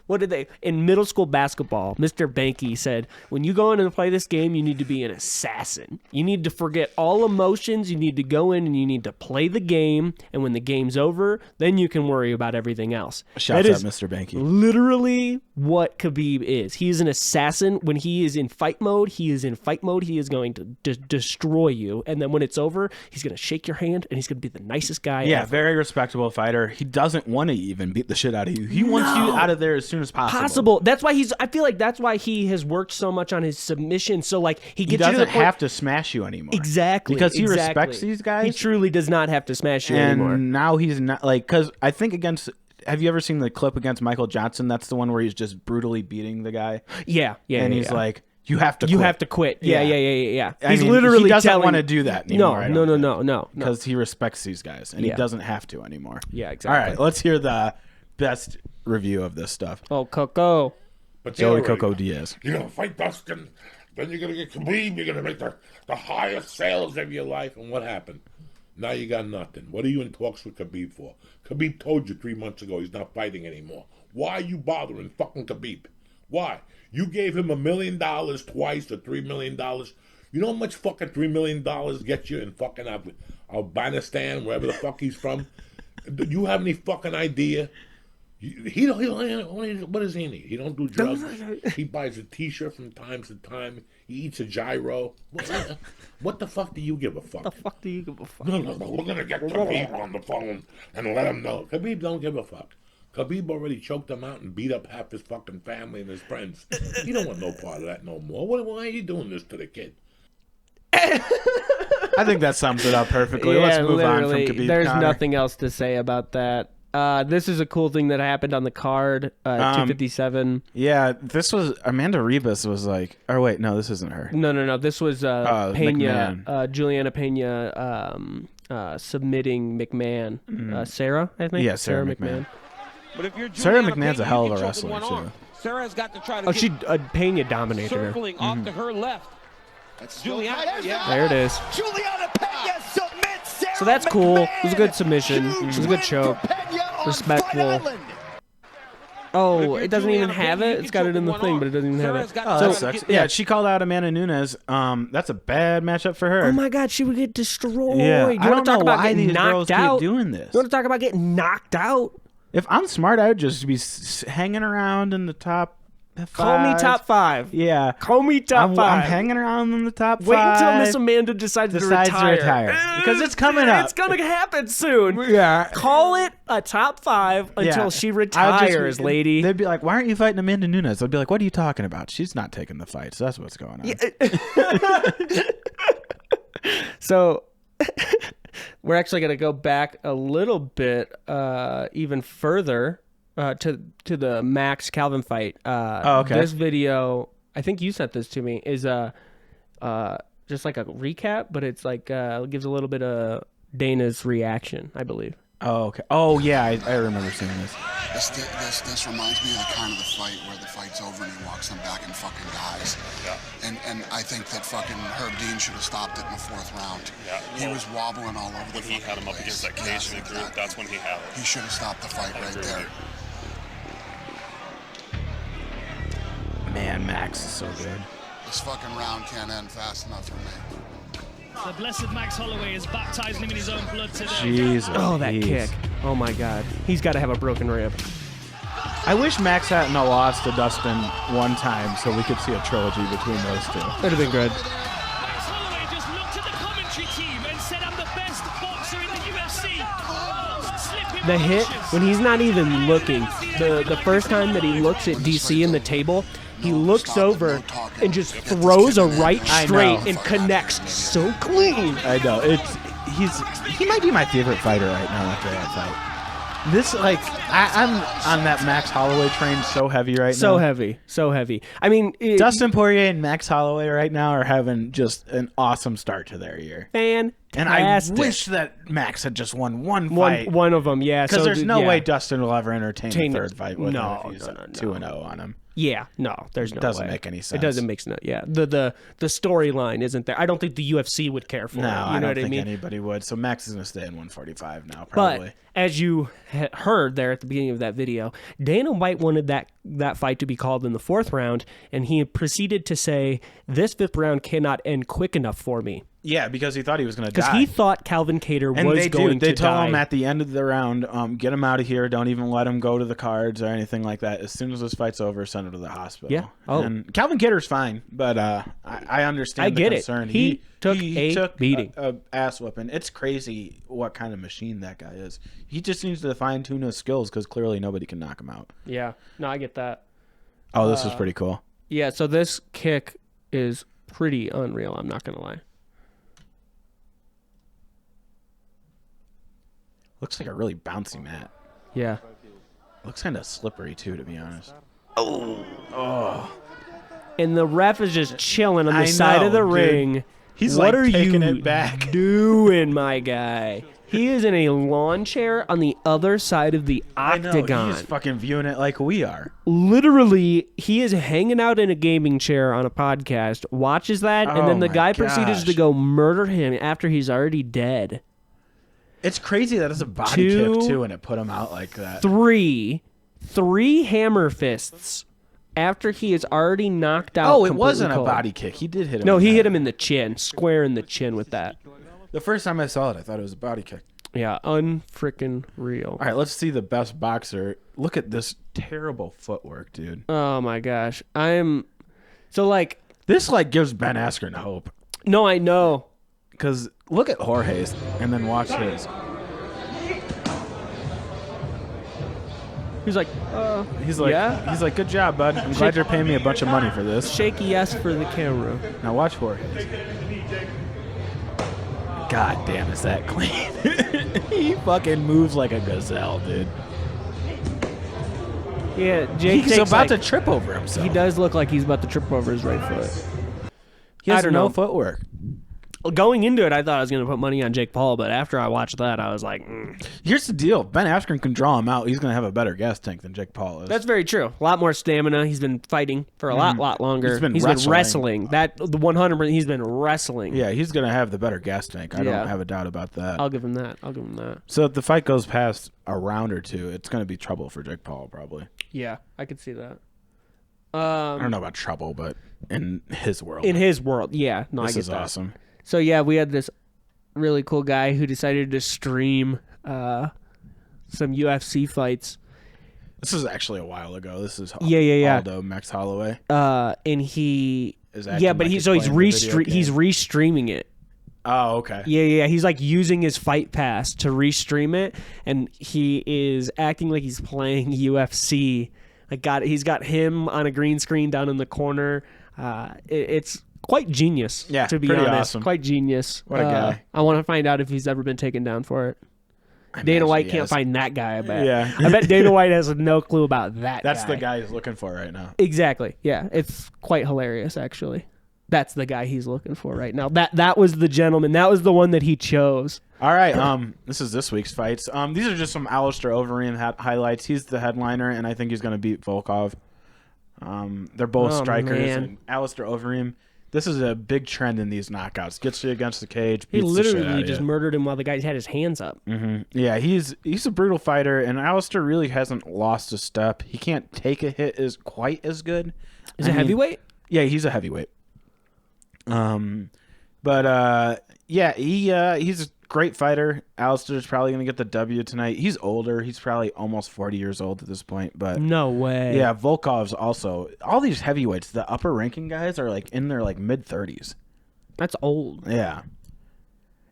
What did they in middle school basketball? Mr. Banky said, when you go in and play this game, you need to be an assassin. You need to forget all emotions. You need to go in and you need to play the game. And when the game's over, then you can worry about everything else. Shouts out Mr. Banky. Literally what Khabib is. He is an assassin. When he is in fight mode, he is going to destroy you. And then when it's over, he's going to shake your hand and he's going to be the nicest guy ever. Very respectable fighter. He doesn't want to even beat the shit out of you. He wants you out of there as soon as possible. That's why I feel like that's why he has worked so much on his submission. So like he doesn't have to smash you anymore. Exactly. Because he respects these guys. He truly does not have to smash you anymore. And now he's not like, because I think have you ever seen the clip against Michael Johnson? That's the one where he's just brutally beating the guy. Yeah. And he's like, you have to quit. Yeah. He's literally he doesn't want to do that anymore. No. Because he respects these guys and he doesn't have to anymore. Yeah, exactly. All right, let's hear the best review of this stuff. Oh, Coco. But Joey Coco Diaz. You're going to fight Dustin, then you're going to get Khabib, you're going to make the highest sales of your life. And what happened? Now you got nothing. What are you in talks with Khabib for? Khabib told you 3 months ago he's not fighting anymore. Why are you bothering fucking Khabib? Why? You gave him $1 million twice or $3 million. You know how much fucking $3 million gets you in fucking Afghanistan, wherever the fuck he's from? Do you have any fucking idea? What does he need? He don't do drugs. He buys a T-shirt from time to time. He eats a gyro. What the fuck do you give a fuck? The fuck do you give a fuck? No, we're gonna get Khabib on the phone and let him know. Khabib don't give a fuck. Khabib already choked him out and beat up half his fucking family and his friends. He don't want no part of that no more. Why are you doing this to the kid? I think that sums it up perfectly. Let's move on from Khabib. There's Connor. nothing else to say about that. This is a cool thing that happened on the card, 257. Yeah, this was Amanda Ribas was like, or wait, no, this isn't her. No. This was Pena, Juliana Pena submitting McMahon. Sarah, I think? Yeah, Sarah McMahon. But if you're Sarah McMahon's a hell of a wrestler, too. Sarah's got to try to Pena dominated her. circling off to her left. That's Juliana, There it is. Juliana Pena submits Sarah So that's cool. McMahon. It was a good submission. It was a good choke. Respectful. Oh, it doesn't even have it? It's got it in the thing, but it doesn't even have it. Oh, that sucks. Yeah, she called out Amanda Nunes. That's a bad matchup for her. Oh my God, she would get destroyed. Yeah, You I want don't to talk know about why getting these girls knocked out? keep doing this. You want to talk about getting knocked out? If I'm smart, I would just be hanging around in the top Call me top 5. Yeah. Call me top 5. I'm hanging around in the top 5. Wait until Miss Amanda decides to retire. Because it's coming up. It's going to happen soon. Yeah. Call it a top 5 until she retires, lady. They'd be like, why aren't you fighting Amanda Nunes? I'd be like, what are you talking about? She's not taking the fight. So that's what's going on. Yeah. So we're actually going to go back a little bit, even further. To the Max Calvin fight. Okay. This video, I think you sent this to me, is just like a recap, but it's like gives a little bit of Dana's reaction, I believe. Oh, okay. Oh, yeah, I remember seeing this. This reminds me of the kind of the fight where the fight's over and he walks them back and fucking dies. Yeah. And I think that fucking Herb Dean should have stopped it in the 4th round. Yeah. He was wobbling all over the place. When he had him up against that cage in the group, that's when he had him. He should have stopped the fight right there. Man, Max is so good. This fucking round can't end fast enough for me. The blessed Max Holloway is baptizing him in his own blood today. Jesus. Oh, that kick. Oh, my God. He's got to have a broken rib. I wish Max hadn't lost to Dustin one time so we could see a trilogy between those two. Would have been good. Max Holloway just looked at the commentary team and said, I'm the best boxer in the UFC. The hit, when he's not even looking, the first time that he looks at DC in the table, he looks over and just throws a right straight and connects so clean. I know. He might be my favorite fighter right now after that fight. This, like, I'm on that Max Holloway train so heavy right now. So heavy. I mean, Dustin Poirier and Max Holloway right now are having just an awesome start to their year. Fantastic. And I wish that Max had just won one fight. One of them, yeah. Because there's no way Dustin will ever entertain a third fight with him if he's no. 2-0 on him. Yeah, no, there's no way. It doesn't make any sense. It doesn't make sense. Yeah, the storyline isn't there. I don't think the UFC would care for it. I don't think mean? anybody would. So Max is going to stay in 145 now, probably. But as you heard there at the beginning of that video, Dana White wanted that fight to be called in the 4th round, and he proceeded to say, "This 5th round cannot end quick enough for me." Yeah, because he thought he was going to die. Because he thought Calvin Kattar was going to die. They tell him at the end of the round, get him out of here. Don't even let him go to the cards or anything like that. As soon as this fight's over, send him to the hospital. Yeah. Oh. And Calvin Kattar's fine, but I understand the concern. He took a beating. A ass whipping. It's crazy what kind of machine that guy is. He just needs to fine-tune his skills because clearly nobody can knock him out. Yeah. No, I get that. Oh, this is pretty cool. Yeah, so this kick is pretty unreal. I'm not going to lie. Looks like a really bouncy mat. Yeah. Looks kind of slippery, too, to be honest. Oh. And the ref is just chilling on the side of the ring. He's what like are taking you it back. doing, my guy? He is in a lawn chair on the other side of the octagon. He's fucking viewing it like we are. Literally, he is hanging out in a gaming chair on a podcast, watches that, and then the guy proceeds to go murder him after he's already dead. It's crazy that it's a body kick, too, and it put him out like that. Three hammer fists after he is already knocked out. Oh, it wasn't a body kick. He did hit him. No, he hit him in the chin, square in the chin with that. The first time I saw it, I thought it was a body kick. Yeah, unfreaking real. All right, let's see the best boxer. Look at this terrible footwork, dude. Oh, my gosh. So, like... This, like, gives Ben Askren hope. No, I know. Because look at Jorge's and then watch his. He's like, yeah? He's like, good job, bud. I'm glad you're paying me a bunch of money for this. Shaky yes for the camera. Now watch Jorge's. God damn, is that clean? He fucking moves like a gazelle, dude. Yeah, Jake He's about to trip over himself. He does look like he's about to trip over his right foot. He has no footwork. Going into it, I thought I was going to put money on Jake Paul, but after I watched that, I was like, Here's the deal. Ben Askren can draw him out. He's going to have a better gas tank than Jake Paul is. That's very true. A lot more stamina. He's been fighting for a lot longer. He's been wrestling. The 100%, he's been wrestling. Yeah, he's going to have the better gas tank. I don't have a doubt about that. I'll give him that. So if the fight goes past a round or two, it's going to be trouble for Jake Paul, probably. Yeah, I could see that. I don't know about trouble, but in his world. In his world, yeah. No, I get that. This is awesome. So, yeah, we had this really cool guy who decided to stream some UFC fights. This is actually a while ago. This is Yeah. Aldo Max Holloway. And he Is acting but like he's playing the video he's game. restreaming it. Oh, okay. Yeah. He's like using his Fight Pass to restream it, and he is acting like he's playing UFC. He's got him on a green screen down in the corner. It's quite genius. Yeah, to be pretty honest, awesome. quite genius. What a guy. I want to find out if he's ever been taken down for it. Dana White can't find that guy. I bet. Yeah. I bet Dana White has no clue about that. That's guy. the guy he's looking for right now. Exactly. Yeah, it's quite hilarious actually. That's the guy he's looking for right now. That was the gentleman. That was the one that he chose. All right. This is this week's fights. These are just some Alistair Overeem highlights. He's the headliner, and I think he's going to beat Volkov. They're both strikers. Man. And Alistair Overeem. This is a big trend in these knockouts. Gets you against the cage. He beats the shit out literally of just you. murdered him while the guy had his hands up. Yeah, he's a brutal fighter, and Alistair really hasn't lost a step. He can't take a hit quite as good. Is it heavyweight? Yeah, he's a heavyweight. He's a great fighter. Alistair's probably gonna get the W tonight. He's older. He's probably almost 40 years old at this point. But No way. yeah, Volkov's also. All these heavyweights, the upper ranking guys, are like in their like mid 30s. That's old. Yeah.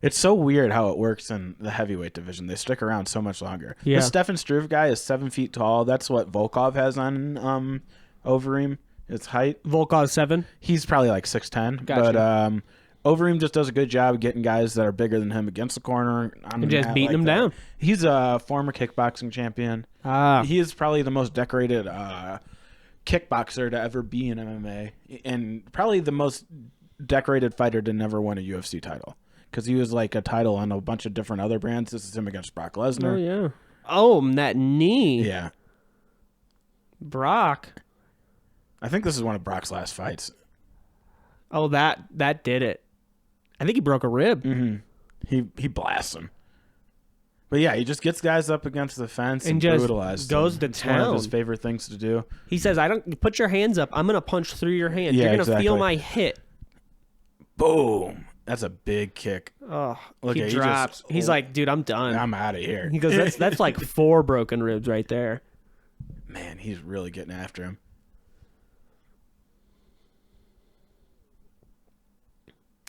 It's so weird how it works in the heavyweight division. They stick around so much longer. Yeah. The Stefan Struve guy is 7 feet tall. That's what Volkov has on Overeem. His height. Volkov 7. He's probably like 6'10". Gotcha. But Overeem just does a good job getting guys that are bigger than him against the corner. And just beating them down. He's a former kickboxing champion. He is probably the most decorated kickboxer to ever be in MMA. And probably the most decorated fighter to never win a UFC title. Because he was like a title on a bunch of different other brands. This is him against Brock Lesnar. Oh, yeah. Oh, that knee. Yeah. Brock. I think this is one of Brock's last fights. Oh, that did it. I think he broke a rib. He blasts him. But yeah, he just gets guys up against the fence and just brutalizes goes them. to It's one of his town. favorite things to do. He says, "I don't put your hands up. I'm gonna punch through your hands. Yeah, You're gonna exactly. feel my hit." Boom. That's a big kick. Oh, Look he at- he drops. just- He's like, "Dude, I'm done." I'm out of here. He goes, "That's like 4 broken ribs right there." Man, he's really getting after him.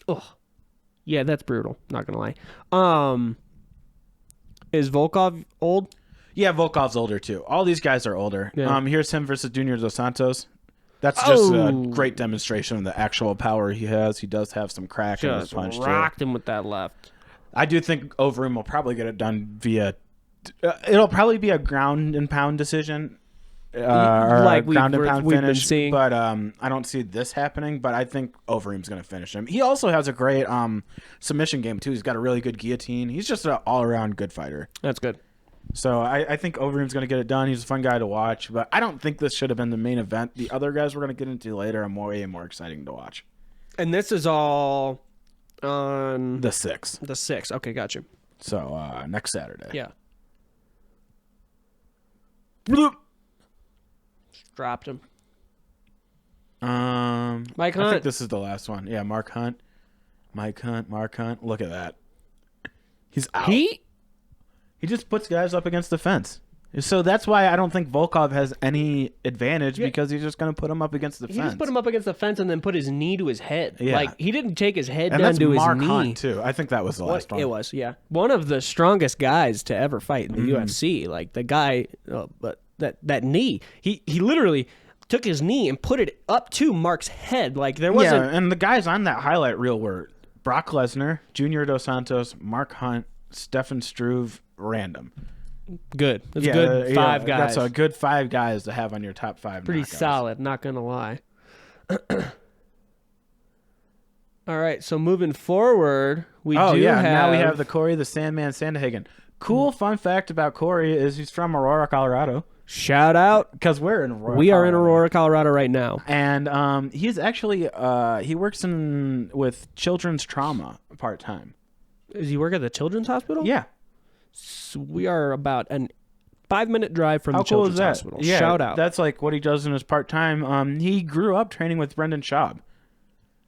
Ugh. Yeah, that's brutal. Not gonna lie. Is Volkov old? Yeah, Volkov's older too. All these guys are older. Yeah. Here's him versus Junior Dos Santos. That's just a Oh. great demonstration of the actual power he has. He does have some crack in his Just punch too. rocked him with that left. I do think Overeem will probably get it done via. It'll probably be a ground and pound decision, or Like a ground and pound we've been finish. seeing. But I don't see this happening. But I think Overeem's going to finish him. He also has a great submission game too. He's got a really good guillotine. He's just an all around good fighter. That's good. So I think Overeem's going to get it done. He's a fun guy to watch. But I don't think this should have been the main event. The other guys we're going to get into later are way more exciting to watch. And this is all on The 6th. the 6th. Okay, gotcha. So next Saturday. Yeah. Dropped him. Mike I Hunt. think this is the last one. Yeah, Mark Hunt. Mark Hunt. Look at that. He's out. He just puts guys up against the fence. So that's why I don't think Volkov has any advantage because he's just going to put him up against the He fence. just put him up against the fence and then put his knee to his head. Yeah. Like, he didn't take his head and down that's to Mark his knee. Hunt, too. I think that was the last one. It was, yeah. One of the strongest guys to ever fight in the Mm-hmm. UFC. Like, the guy, but that knee, he literally took his knee and put it up to Mark's head. Like, there wasn't... Yeah, and the guys on that highlight reel were Brock Lesnar, Junior Dos Santos, Mark Hunt, Stefan Struve, random. Good. That's good 5 guys. That's a good 5 guys to have on your top 5. Pretty knockouts. solid, not going to lie. All right, so moving forward, now we have the Corey the Sandman Sandhagen. Cool fun fact about Corey is he's from Aurora, Colorado. Shout out. Because we're in Aurora. We are in Aurora, Colorado right now. And he's actually he works with children's trauma part-time. Does he work at the Children's Hospital? Yeah. So we are about a 5-minute drive from How the cool Children's is that? Hospital. Yeah, Shout out. That's like what he does in his part-time. He grew up training with Brendan Schaub.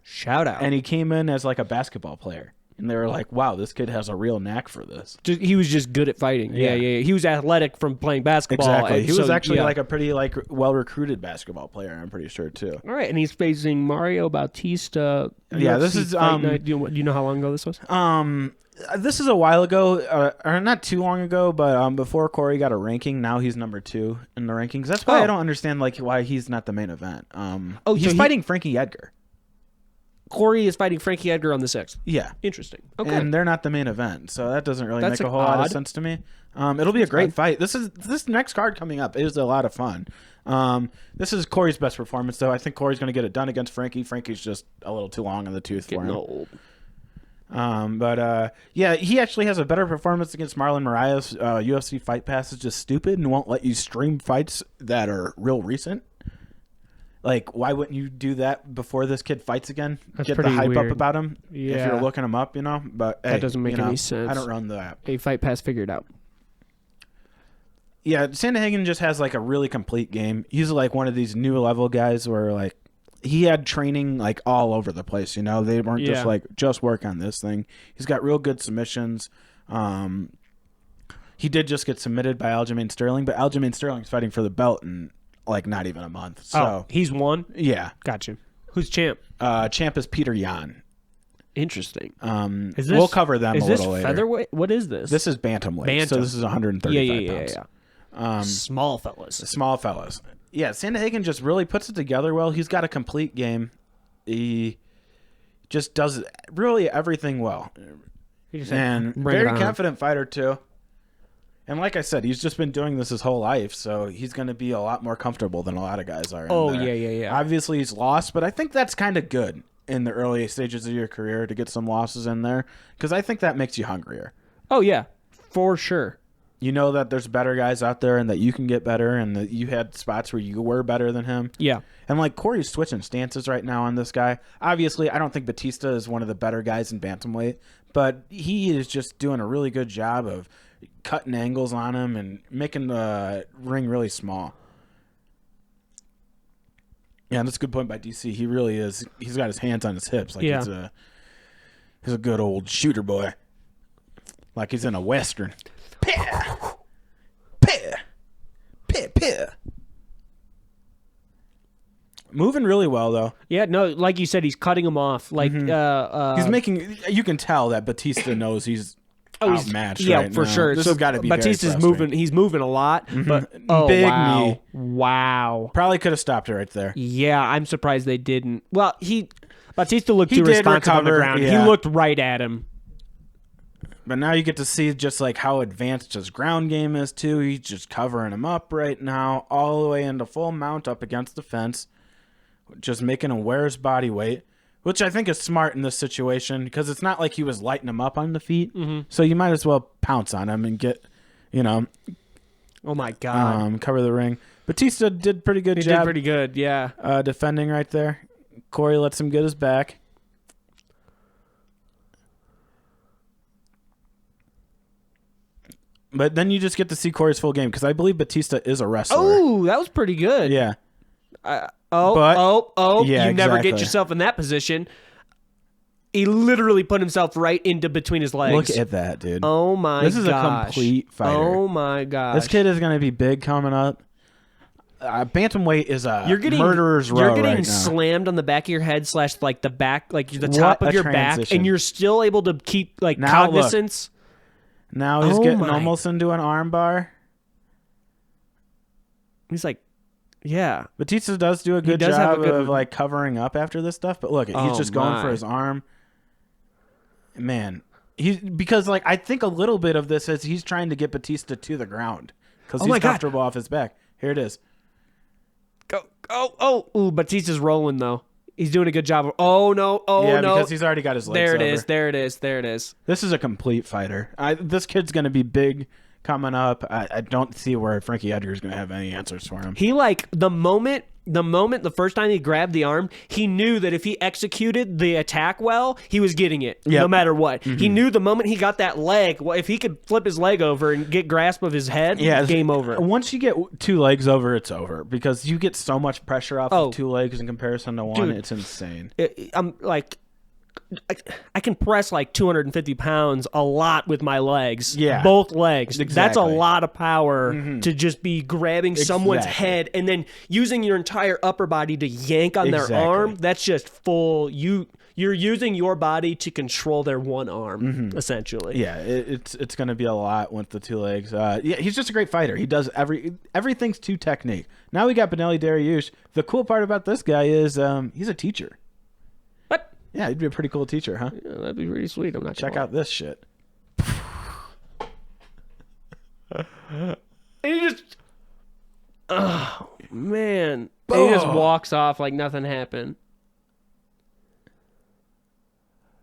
Shout out. And he came in as like a basketball player. And they were like, wow, this kid has a real knack for this. He was just good at fighting. Yeah. He was athletic from playing basketball. Exactly. He was actually like a pretty well-recruited basketball player, I'm pretty sure, too. All right, and he's facing Mario Bautista. Yeah, this is... do you know how long ago this was? This is a while ago, or not too long ago, but before Corey got a ranking, now he's number 2 in the rankings. That's why I don't understand why he's not the main event. He's fighting Frankie Edgar. Corey is fighting Frankie Edgar on the 6th. Yeah. Interesting. Okay. And they're not the main event, so that doesn't really make a whole lot of sense to me. It'll be a great fight. This next card coming up is a lot of fun. This is Corey's best performance, though. I think Corey's going to get it done against Frankie. Frankie's just a little too long in the tooth for him. Old. Yeah, he actually has a better performance against Marlon Moraes. UFC Fight Pass is just stupid and won't let you stream fights that are real recent. Like, why wouldn't you do that before this kid fights again? That's Get the pretty hype weird. up about him if Yeah. you're looking him up, But That doesn't make any sense. I don't run the app. A Fight Pass figured out. Yeah, Sandahagen just has a really complete game. He's one of these new level guys where he had training all over the place. They weren't just work on this thing. He's got real good submissions. He did just get submitted by Aljamain Sterling, but Aljamain Sterling's fighting for the belt in not even a month. So he's won. Yeah, Gotcha. Who's champ? Champ is Peter Yan. Interesting. We'll cover them a little later. Featherweight? What is this? This is bantamweight. So this is 135 pounds. Yeah. Small fellas. Small fellas. Yeah, Sandahagen just really puts it together well. He's got a complete game. He just does really everything well. And very confident fighter, too. And like I said, he's just been doing this his whole life, so he's going to be a lot more comfortable than a lot of guys are. Yeah. Obviously, he's lost, but I think that's kind of good in the early stages of your career to get some losses in there, because I think that makes you hungrier. Oh, yeah, for sure. You know that there's better guys out there and that you can get better and that you had spots where you were better than him. Yeah. And Corey's switching stances right now on this guy. Obviously, I don't think Batista is one of the better guys in bantamweight, but he is just doing a really good job of cutting angles on him and making the ring really small. Yeah, that's a good point by DC. He really is. He's got his hands on his hips. He's a good old shooter boy. Like he's in a Western. Moving really well, though. Yeah, no, like you said, he's cutting him off. He's making. You can tell that Batista knows he's outmatched. Yeah, for sure. This has got to be Batista's moving. He's moving a lot, but big wow, knee. Wow. Probably could have stopped it right there. Yeah, I'm surprised they didn't. Well, Batista looked too responsive on the ground. Yeah. He looked right at him. But now you get to see just how advanced his ground game is too. He's just covering him up right now, all the way into full mount up against the fence, just making him wear his body weight, which I think is smart in this situation because it's not like he was lighting him up on the feet. Mm-hmm. So you might as well pounce on him and get, oh my God, cover the ring. Batista did pretty good job. He did pretty good, yeah. Defending right there. Corey lets him get his back. But then you just get to see Corey's full game because I believe Batista is a wrestler. Oh, that was pretty good. Yeah. Yeah, yeah, you never exactly. get yourself in that position. He literally put himself right into between his legs. Look at that, dude. Oh my gosh. This is a complete fighter. Oh my gosh. This kid is going to be big coming up. Bantamweight is a murderer's row You're getting right now. slammed on the back of your head / the back, the top of your back, and you're still able to keep cognizance. Now he's getting almost into an arm bar. He's yeah. Batista does do a good job of covering up after this stuff, but look, he's just going for his arm. Man, because I think a little bit of this is he's trying to get Batista to the ground because he's comfortable off his back. Here it is. Go. Ooh, Batista's rolling though. He's doing a good job. Oh no! Yeah, because he's already got his legs There over. it is. This is a complete fighter. This kid's going to be big coming up. I don't see where Frankie Edgar is going to have any answers for him. He the first time he grabbed the arm, he knew that if he executed the attack well, he was getting it no matter what. Mm-hmm. He knew the moment he got that leg, if he could flip his leg over and get grasp of his head, game over. Once you get two legs over, it's over because you get so much pressure off of two legs in comparison to one. Dude, it's insane. I can press like 250 pounds a lot with my legs. Yeah. Both legs. Exactly. That's a lot of power to just be grabbing someone's Exactly. head and then using your entire upper body to yank on their Exactly. arm. That's just full. You're using your body to control their one arm, essentially. Yeah, it's going to be a lot with the two legs. Yeah, he's just a great fighter. He does everything's to technique. Now we got Benelli Dariush. The cool part about this guy is he's a teacher. What? Yeah, he'd be a pretty cool teacher, huh? Yeah, that'd be pretty sweet. I'm not Check gonna out this shit. lie. He just, oh man, he just walks off like nothing happened.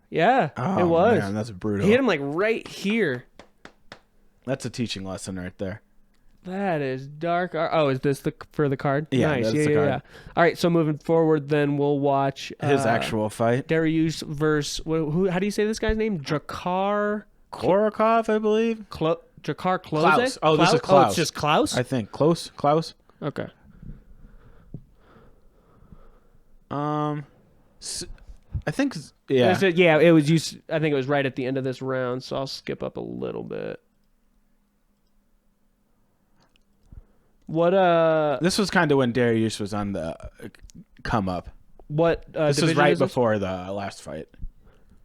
Yeah, Oh, it was. man, that's brutal. He hit him like right here. That's a teaching lesson right there. That is dark. Oh, is this for the card? Yeah, nice. that's Yeah, the yeah, card. yeah. All right, so moving forward, then we'll watch His actual fight. Dariush versus who? How do you say this guy's name? Jakar Korokov, I believe. Jakar Klose? Klaus. Oh, this is Oh, Klaus. it's just Klaus. I think Klaus. Okay. I think yeah. Yeah, it was. I think it was right at the end of this round, so I'll skip up a little bit. What This was kind of when Dariush was on the come up. What This was division right is this? before the last fight.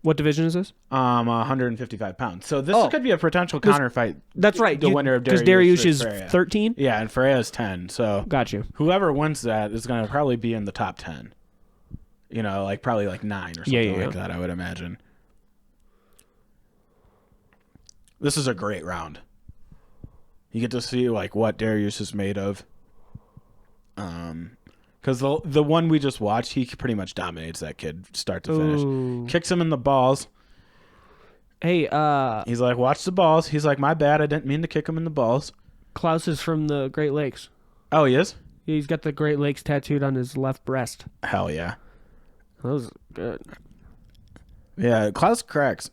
What division is this? 155 pounds. So this Oh. could be a potential counter fight. That's right. The winner of because Dariush Dariush is Ferreira. 13. Yeah, and Ferreira's 10. So Got you. whoever wins that is going to probably be in the top 10. You know, like probably like 9 or something like that, I would imagine. This is a great round. You get to see like what Dariush is made of. Because the one we just watched, he pretty much dominates that kid start to finish. Ooh. Kicks him in the balls. Hey, He's like, watch the balls. He's like, my bad. I didn't mean to kick him in the balls. Klaus is from the Great Lakes. Oh, he is? He's got the Great Lakes tattooed on his left breast. Hell yeah. That was good. Yeah, Klaus cracks.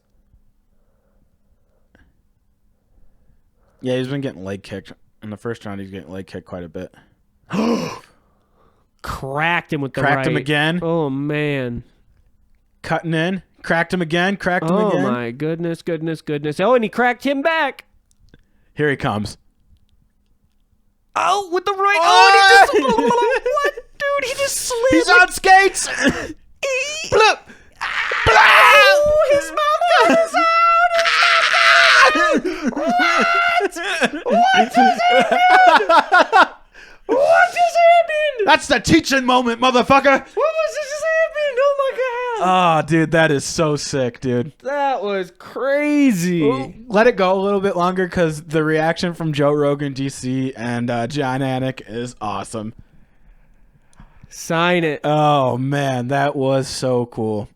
Yeah, he's been getting leg kicked. In the first round, he's getting leg kicked quite a bit. Cracked him with the Cracked right. him again. Oh, man. Cutting in. Cracked him again. Cracked him Oh, again. my goodness. Oh, and he cracked him back. Here he comes. Oh, with the right. Oh, and he just. What? Dude, he just slid. He's on skates. Bloop. Oh, his mouth comes out. What just happened? What just happened? That's the teaching moment, motherfucker. What was this just happened? Oh my god. Oh, dude, that is so sick, dude. That was crazy. Let it go a little bit longer because the reaction from Joe Rogan, DC, and John Anik is awesome. Sign it. Oh, man, that was so cool.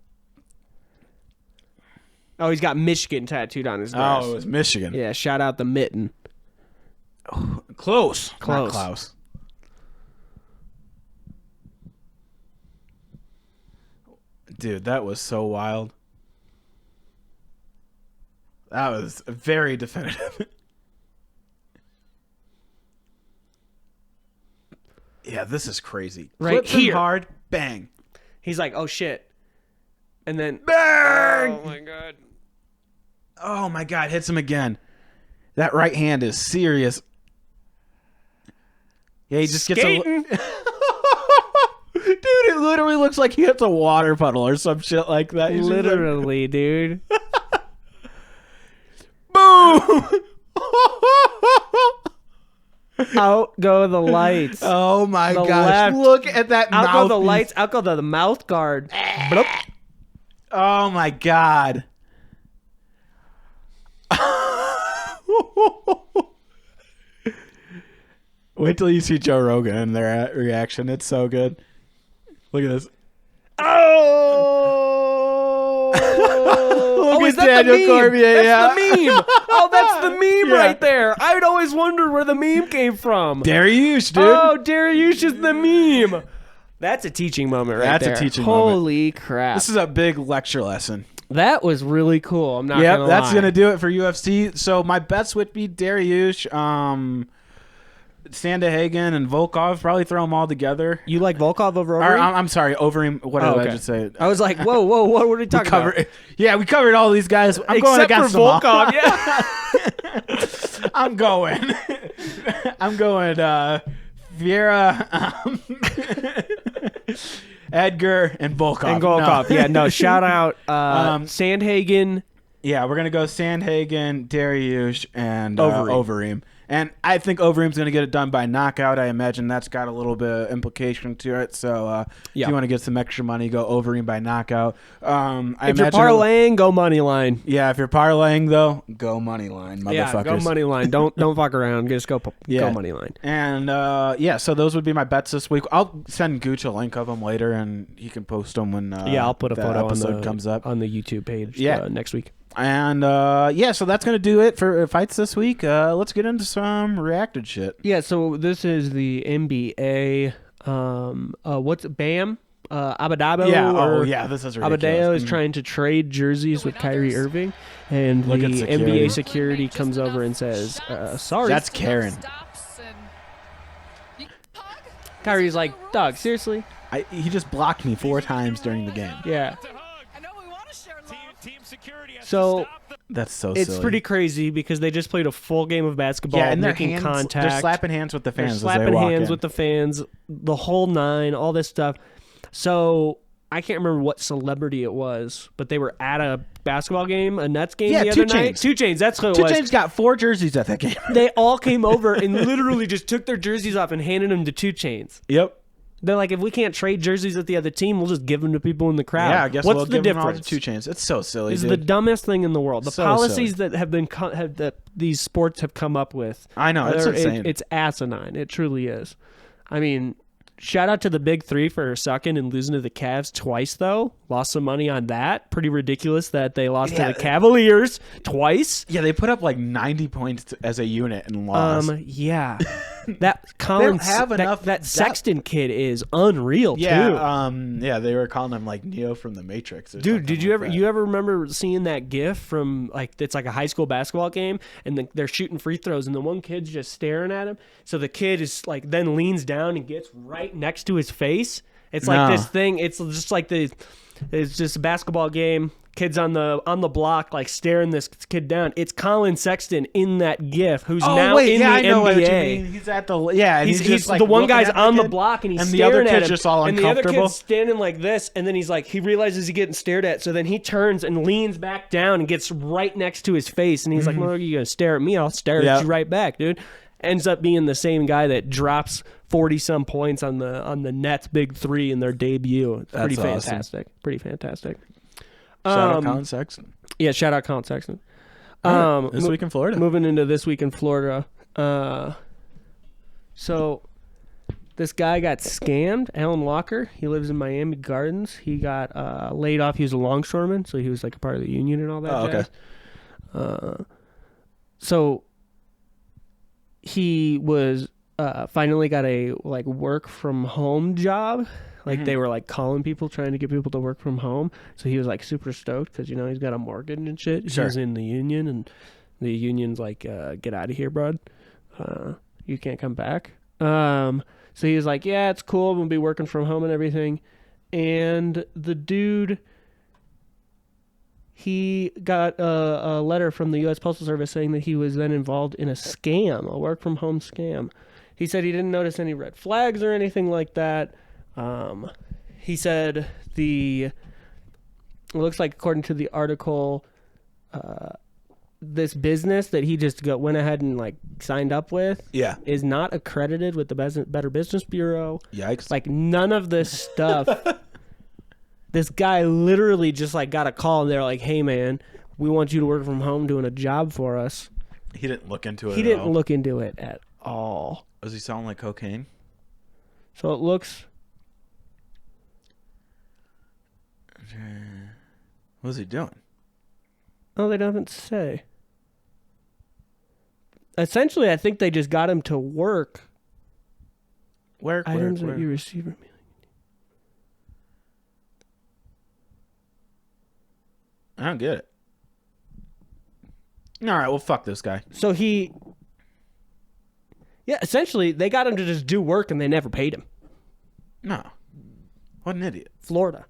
Oh, he's got Michigan tattooed on his breast. Oh, it was Michigan. Yeah, shout out the mitten. Close. Not Close. Klaus. Dude, that was so wild. That was very definitive. Yeah, this is crazy. Right Clips him here. hard, bang. He's like, oh shit. And then. Bang! Oh my god. Oh my god, hits him again. That right hand is serious. Yeah, he just Skating. gets a dude, it literally looks like he hits a water puddle or some shit like that. He's just like, Literally, dude. boom! Out go the lights. Oh my The gosh. left. Look at that Out mouth. go the lights. Out go the mouth guard. Bloop. Oh my god. Wait till you see Joe Rogan and their reaction. It's so good. Look at this. Oh! Look Is at that Daniel the meme? Cormier, That's the meme. Oh, that's the meme Yeah. right there. I'd always wondered where the meme came from. Dariush, dude. Oh, Dariush is the meme. That's a teaching moment right That's a there. teaching moment. Holy crap. This is a big lecture lesson. That was really cool. I'm not Yep, gonna that's lie. gonna do it for UFC. So my bets would be Dariush. Sandahagen and Volkov. Probably throw them all together. You like Volkov over Or, Overeem? I'm sorry, Overeem. What did I just say? I was like, whoa, what were we talking about? Yeah, we covered all these guys. I'm going Except against for Volkov, yeah. I'm going. Vieira, Edgar, and Volkov. No. Yeah, no. Shout out Sandhagen. Yeah, we're gonna go Sandhagen, Dariush, and Overeem. And I think Overeem's going to get it done by knockout. I imagine that's got a little bit of implication to it. So if you want to get some extra money, go Overeem by knockout. If you're parlaying, go money line. Yeah, if you're parlaying, though, go money line, motherfuckers. Yeah, go money line. Don't fuck around. Just go money line. And, so those would be my bets this week. I'll send Gooch a link of them later, and he can post them when I'll put a photo episode comes up on the YouTube page next week. And, so that's going to do it for fights this week. Let's get into some reacted shit. Yeah, so this is the NBA. What's BAM? Abadabo? Yeah, this is ridiculous. Abadao is trying to trade jerseys with Kyrie Irving, and the NBA security comes over and says, sorry. That's Karen. Kyrie's like, dog, seriously? He just blocked me 4 times during the game. Yeah. So that's so it's silly. pretty crazy because they just played a full game of basketball, and making contact. They're slapping hands with the fans. They're slapping hands with the fans, the whole nine, all this stuff. So I can't remember what celebrity it was, but they were at a basketball game, a Nets game the other night. 2 Chainz. That's who it was. 2 Chainz got 4 jerseys at that game. They all came over and literally just took their jerseys off and handed them to 2 Chainz. Yep. They're like, if we can't trade jerseys with the other team, we'll just give them to people in the crowd. Yeah, I guess what's we'll the give difference? them all to 2 Chainz. It's so silly. It's the dumbest thing in the world. The So policies silly. that have been that these sports have come up with. I know, it's insane. It's asinine. It truly is. I mean, shout out to the big 3 for sucking and losing to the Cavs twice, though. Lost some money on that. Pretty ridiculous that they lost to the Cavaliers twice. Yeah, they put up like 90 points as a unit and lost. Yeah. That Collins, that Sexton kid is unreal too. Yeah, they were calling him like Neo from the Matrix. Dude, did you ever remember seeing that GIF from it's like a high school basketball game and they're shooting free throws and the one kid's just staring at him. So the kid is like then leans down and gets right next to his face. It's like this thing. It's just like it's just a basketball game. Kids on the block like staring this kid down. It's Colin Sexton in that GIF who's now in the NBA. I know what you mean. He's at the he's just like the one guy's on the kid, block and he's and staring the other at kid's him. just all and the uncomfortable. other kid's standing like this, and then he's like he realizes he's getting stared at, so then he turns and leans back down and gets right next to his face, and he's like, "Well, you gonna stare at me? I'll stare at you right back, dude." Ends up being the same guy that drops 40-some points on the Nets' big 3 in their debut. It's pretty fantastic. Awesome. Pretty fantastic. Shout out Colin Sexton. Yeah, shout out Colin Sexton. This week in Florida. Moving into this week in Florida. So this guy got scammed. Alan Walker. He lives in Miami Gardens. He got laid off. He was a longshoreman, so he was like a part of the union and all that jazz. Okay. So he was finally got a like work from home job. Like they were like calling people, trying to get people to work from home. So he was like super stoked because he's got a mortgage and shit. Sure. He's in the union, and the union's like, "Get out of here, bud. You can't come back." So he was like, "Yeah, it's cool. We'll be working from home and everything." And the dude, he got a letter from the U.S. Postal Service saying that he was then involved in a scam, a work from home scam. He said he didn't notice any red flags or anything like that. He said it looks like, according to the article, this business that he just went ahead and like signed up with is not accredited with the Better Business Bureau. Yikes. Like none of this stuff. This guy literally just like got a call and they're like, "Hey man, we want you to work from home doing a job for us." He didn't look into it He didn't look into it at all. Was he selling like cocaine? So it looks... What was he doing? Oh, they don't say. Essentially, I think they just got him to work. Items that you receive from me. I don't get it. All right, well, fuck this guy. So Yeah, essentially, they got him to just do work and they never paid him. No. What an idiot. Florida.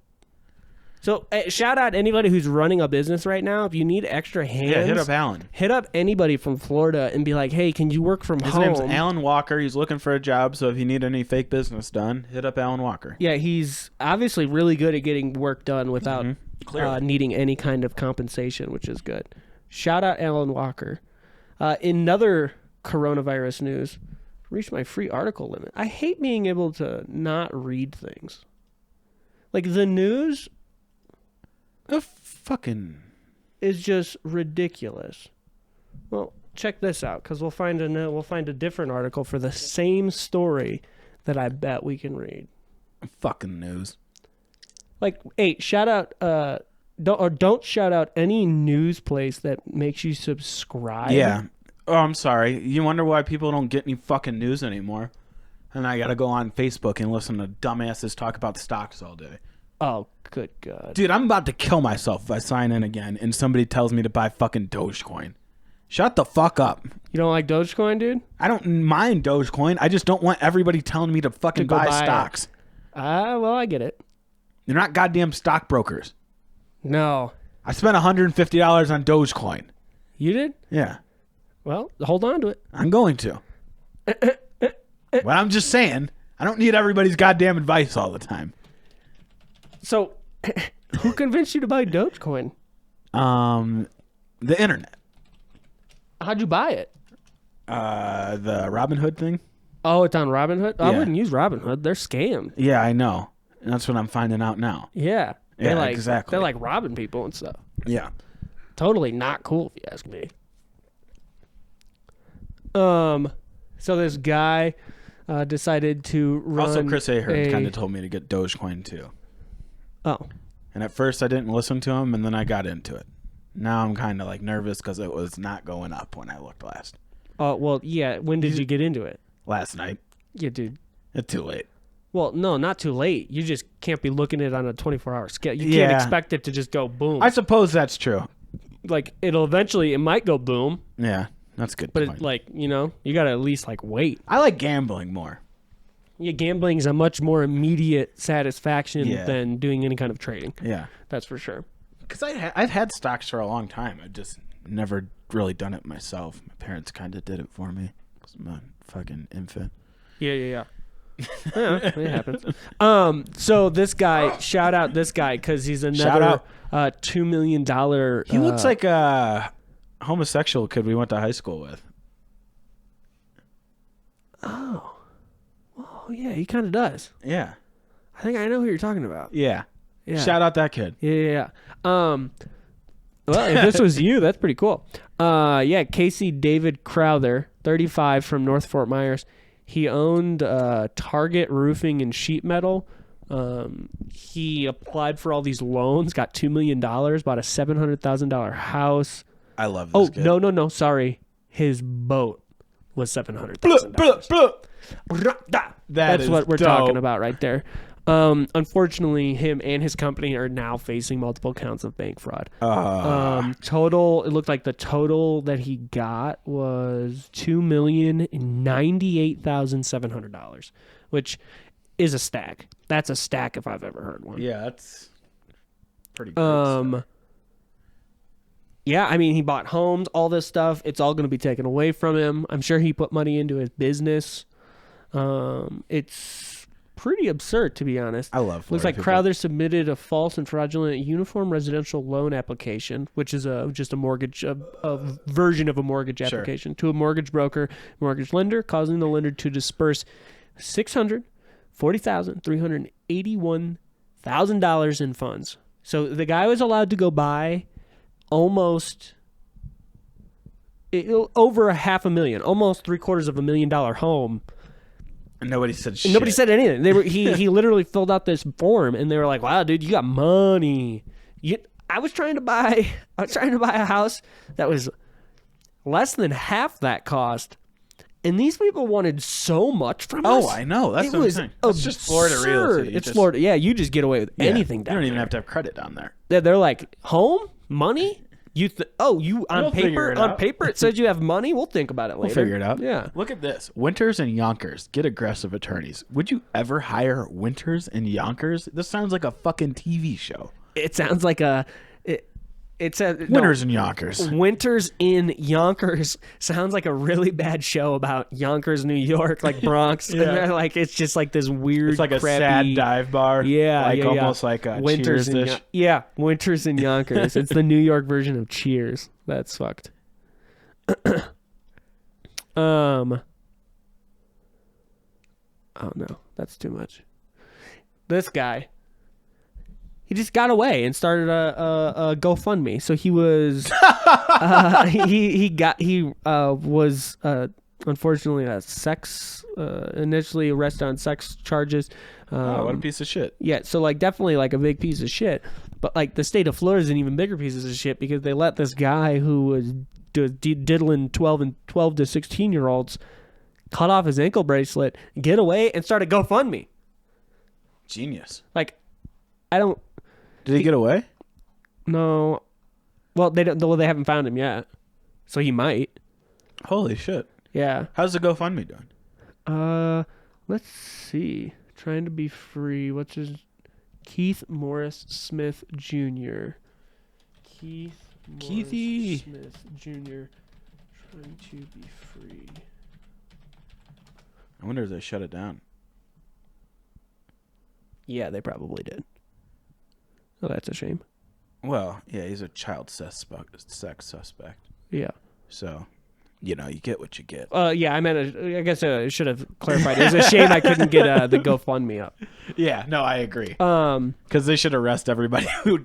So, shout out anybody who's running a business right now. If you need extra hands, Yeah, hit up Alan. Hit up anybody from Florida and be like, hey, can you work from His home? name's Alan Walker. He's looking for a job, so if you need any fake business done, hit up Alan Walker. Yeah, he's obviously really good at getting work done without needing any kind of compensation, which is good. Shout out Alan Walker. In other coronavirus news, reached my free article limit. I hate being able to not read things. Like the news is just ridiculous. Well, check this out, because we'll find a different article for the same story that I bet we can read. Fucking news. Like, hey, shout out don't shout out any news place that makes you subscribe. Yeah. Oh, I'm sorry. You wonder why people don't get any fucking news anymore. And I gotta go on Facebook and listen to dumbasses talk about stocks all day. Oh, good God. Dude, I'm about to kill myself if I sign in again and somebody tells me to buy fucking Dogecoin. Shut the fuck up. You don't like Dogecoin, dude? I don't mind Dogecoin. I just don't want everybody telling me to fucking buy stocks. Well, I get it. They're not goddamn stockbrokers. No. I spent $150 on Dogecoin. You did? Yeah. Well, hold on to it. I'm going to. But I'm just saying, I don't need everybody's goddamn advice all the time. So, who convinced you to buy Dogecoin? The internet. How'd you buy it? The Robinhood thing. Oh, it's on Robinhood? Yeah. I wouldn't use Robinhood. They're scammed. Yeah, I know. And that's what I'm finding out now. Yeah. Yeah, exactly. They're like robbing people and stuff. Yeah. Totally not cool, if you ask me. So this guy decided to run. Also, Chris Ahern kind of told me to get Dogecoin too. Oh. And at first I didn't listen to him, and then I got into it. Now I'm kind of like nervous because it was not going up when I looked last. Oh, well, yeah. When did you get into it? Last night. Yeah, dude. It's too late. Well, no, not too late. You just can't be looking at it on a 24-hour scale. You can't expect it to just go boom. I suppose that's true. Like, it might go boom. Yeah, that's good. But you got to at least wait. I like gambling more. Yeah, gambling is a much more immediate satisfaction than doing any kind of trading. Yeah. That's for sure. Because I've had stocks for a long time. I've just never really done it myself. My parents kind of did it for me. Because I'm a fucking infant. Yeah. Yeah, it happens. So this guy, shout out this guy because he's another $2 million. He looks like a homosexual kid we went to high school with. Oh, yeah, he kind of does. Yeah. I think I know who you're talking about. Yeah. Yeah. Shout out that kid. Yeah. Well, if this was you, that's pretty cool. Casey David Crowther, 35, from North Fort Myers. He owned Target Roofing and Sheet Metal. He applied for all these loans, got $2 million, bought a $700,000 house. I love this kid. No, sorry. His boat was $700,000. That's what we're talking about right there. Unfortunately, him and his company are now facing multiple counts of bank fraud. Total, it looked like the total that he got was $2,098,700, which is a stack. That's a stack if I've ever heard one. Yeah, that's pretty good. Yeah, I mean, he bought homes, all this stuff. It's all going to be taken away from him. I'm sure he put money into his business. It's pretty absurd, to be honest. I love Florida Looks like people. Crowther submitted a false and fraudulent uniform residential loan application, which is just a mortgage, a version of a mortgage application, to a mortgage broker, mortgage lender, causing the lender to disperse $640,381,000 in funds. So the guy was allowed to go buy almost over $500,000, almost $750,000 home. And nobody said shit. And nobody said anything. He literally filled out this form, and they were like, "Wow, dude, you got money." I was trying to buy a house that was less than half that cost, and these people wanted so much from us. Oh, I know. That's what I'm saying. It's just Florida realty. It's Florida. Yeah, you just get away with anything down there. You don't even there. have to have credit down there. They're like, home? Money? You We'll figure it on out. paper it says you have money. We'll think about it later. We'll figure it out. Yeah. Look at this. Winters and Yonkers. Get aggressive attorneys. Would you ever hire Winters and Yonkers? This sounds like a fucking TV show. It sounds like it says Winters and Yonkers. Winters in Yonkers sounds like a really bad show about Yonkers, New York, like Bronx. Yeah. And they're like it's just like this weird, It's like a crappy, sad dive bar. Yeah, like yeah, almost yeah. like a Winters in Cheers-ish. Winters in Yonkers. It's the New York version of Cheers. That's fucked. Oh no, that's too much. This guy, he just got away and started a GoFundMe. So he was he was unfortunately initially arrested on sex charges. What a piece of shit. Yeah, so like definitely like a big piece of shit. But like the state of Florida is an even bigger piece of shit because they let this guy who was diddling 12 to 16-year-olds cut off his ankle bracelet, get away, and start a GoFundMe. Genius. Like, I don't. Did he get away? No. Well, they don't. Well, they haven't found him yet, so he might. Holy shit. Yeah. How's the GoFundMe doing? Let's see. Trying to be free. What's his? Keith Morris Smith Jr. Keithy. Smith Jr. Trying to be free. I wonder if they shut it down. Yeah, they probably did. Oh, that's a shame. Well, yeah, he's a child sex suspect. Yeah. So, you know, you get what you get. Yeah, I guess I should have clarified. It was a shame I couldn't get the GoFundMe up. Yeah, no, I agree. Because they should arrest everybody who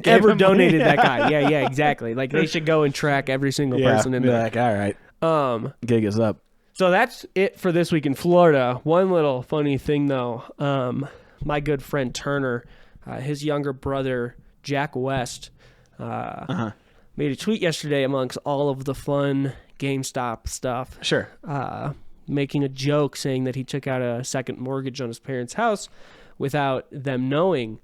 ever donated that guy. Yeah, exactly. Like they should go and track every single person in be there. like, all right, gig is up. So that's it for this week in Florida. One little funny thing though, my good friend Turner, his younger brother Jack West, made a tweet yesterday amongst all of the fun GameStop stuff. Sure. Making a joke saying that he took out a second mortgage on his parents' house without them knowing.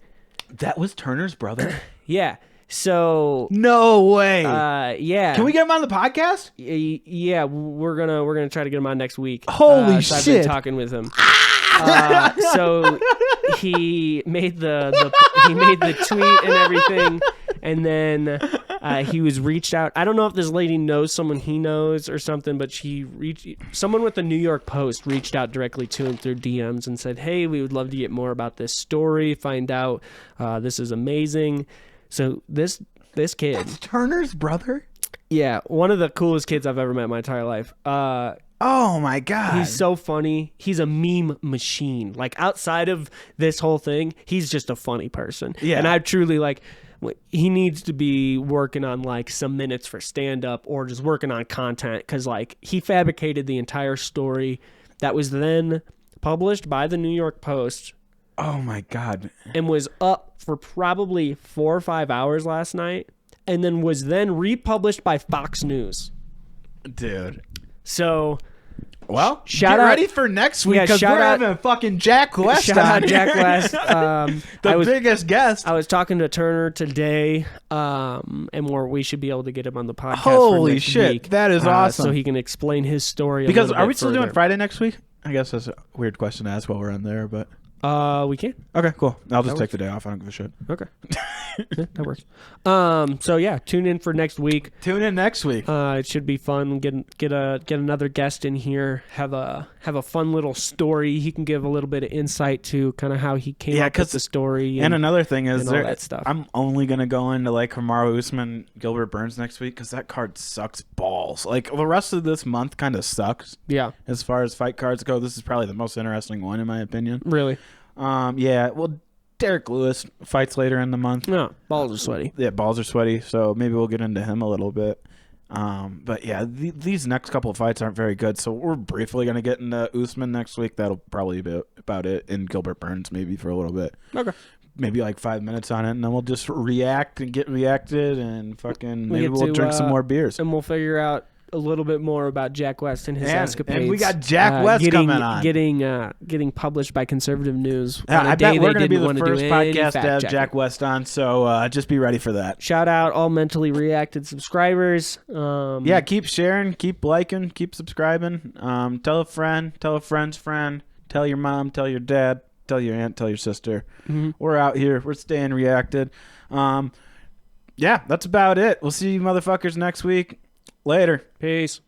That was Turner's brother? Yeah. So no way. Yeah. Can we get him on the podcast? Yeah, we're gonna try to get him on next week. Holy so shit! I've been talking with him. So he made the tweet and everything, and then he was reached out. I don't know if this lady knows someone he knows or something, but someone with the New York Post reached out directly to him through DMs and said, "Hey, we would love to get more about this story. Find out. This is amazing." So this kid, That's Turner's brother? yeah, one of the coolest kids I've ever met in my entire life. Oh my god. He's so funny. He's a meme machine. Like outside of this whole thing, he's just a funny person. Yeah. And I truly like he needs to be working on like some minutes for stand up or just working on content cuz like he fabricated the entire story that was then published by the New York Post. Oh my god. And was up for probably 4 or 5 hours last night and then was then republished by Fox News. Dude. So, well, shout get out, ready for next week because we're having fucking Jack West shout on. out Jack West. the biggest guest. I was talking to Turner today, and we should be able to get him on the podcast. Holy for next shit, week, that is awesome. So he can explain his story. Because a are bit we still further. doing Friday next week? I guess that's a weird question to ask while we're on there, but We can. okay, cool. I'll just That take the day off. I don't give a shit. Okay. Yeah, that works. So yeah, tune in for next week. Tune in next week. It should be fun. Get another guest in here. Have a fun little story. He can give a little bit of insight to kind of how he came up with the story. And another thing is, and all that stuff. I'm only gonna go into like Kamaru Usman, Gilbert Burns next week because that card sucks balls. Like the rest of this month kind of sucks. Yeah. As far as fight cards go, this is probably the most interesting one in my opinion. Really. Yeah. Well, Derek Lewis fights later in the month. No, balls are sweaty. Yeah, balls are sweaty. So maybe we'll get into him a little bit. But yeah, these next couple of fights aren't very good. So we're briefly gonna get into Usman next week. That'll probably be about it. And Gilbert Burns maybe for a little bit. Okay. Maybe like 5 minutes on it, and then we'll just react and get reacted, and fucking maybe we'll drink some more beers. And we'll figure out a little bit more about Jack West and his escapades. And we got Jack West coming on. Getting published by Conservative News. I bet we're going to be the first podcast to have checking. Jack West on, so just be ready for that. Shout out all mentally reacted subscribers. Yeah, keep sharing, keep liking, keep subscribing. Tell a friend, tell a friend's friend, tell your mom, tell your dad, tell your aunt, tell your sister. Mm-hmm. We're out here. We're staying reacted. Yeah, that's about it. We'll see you motherfuckers next week. Later. Peace.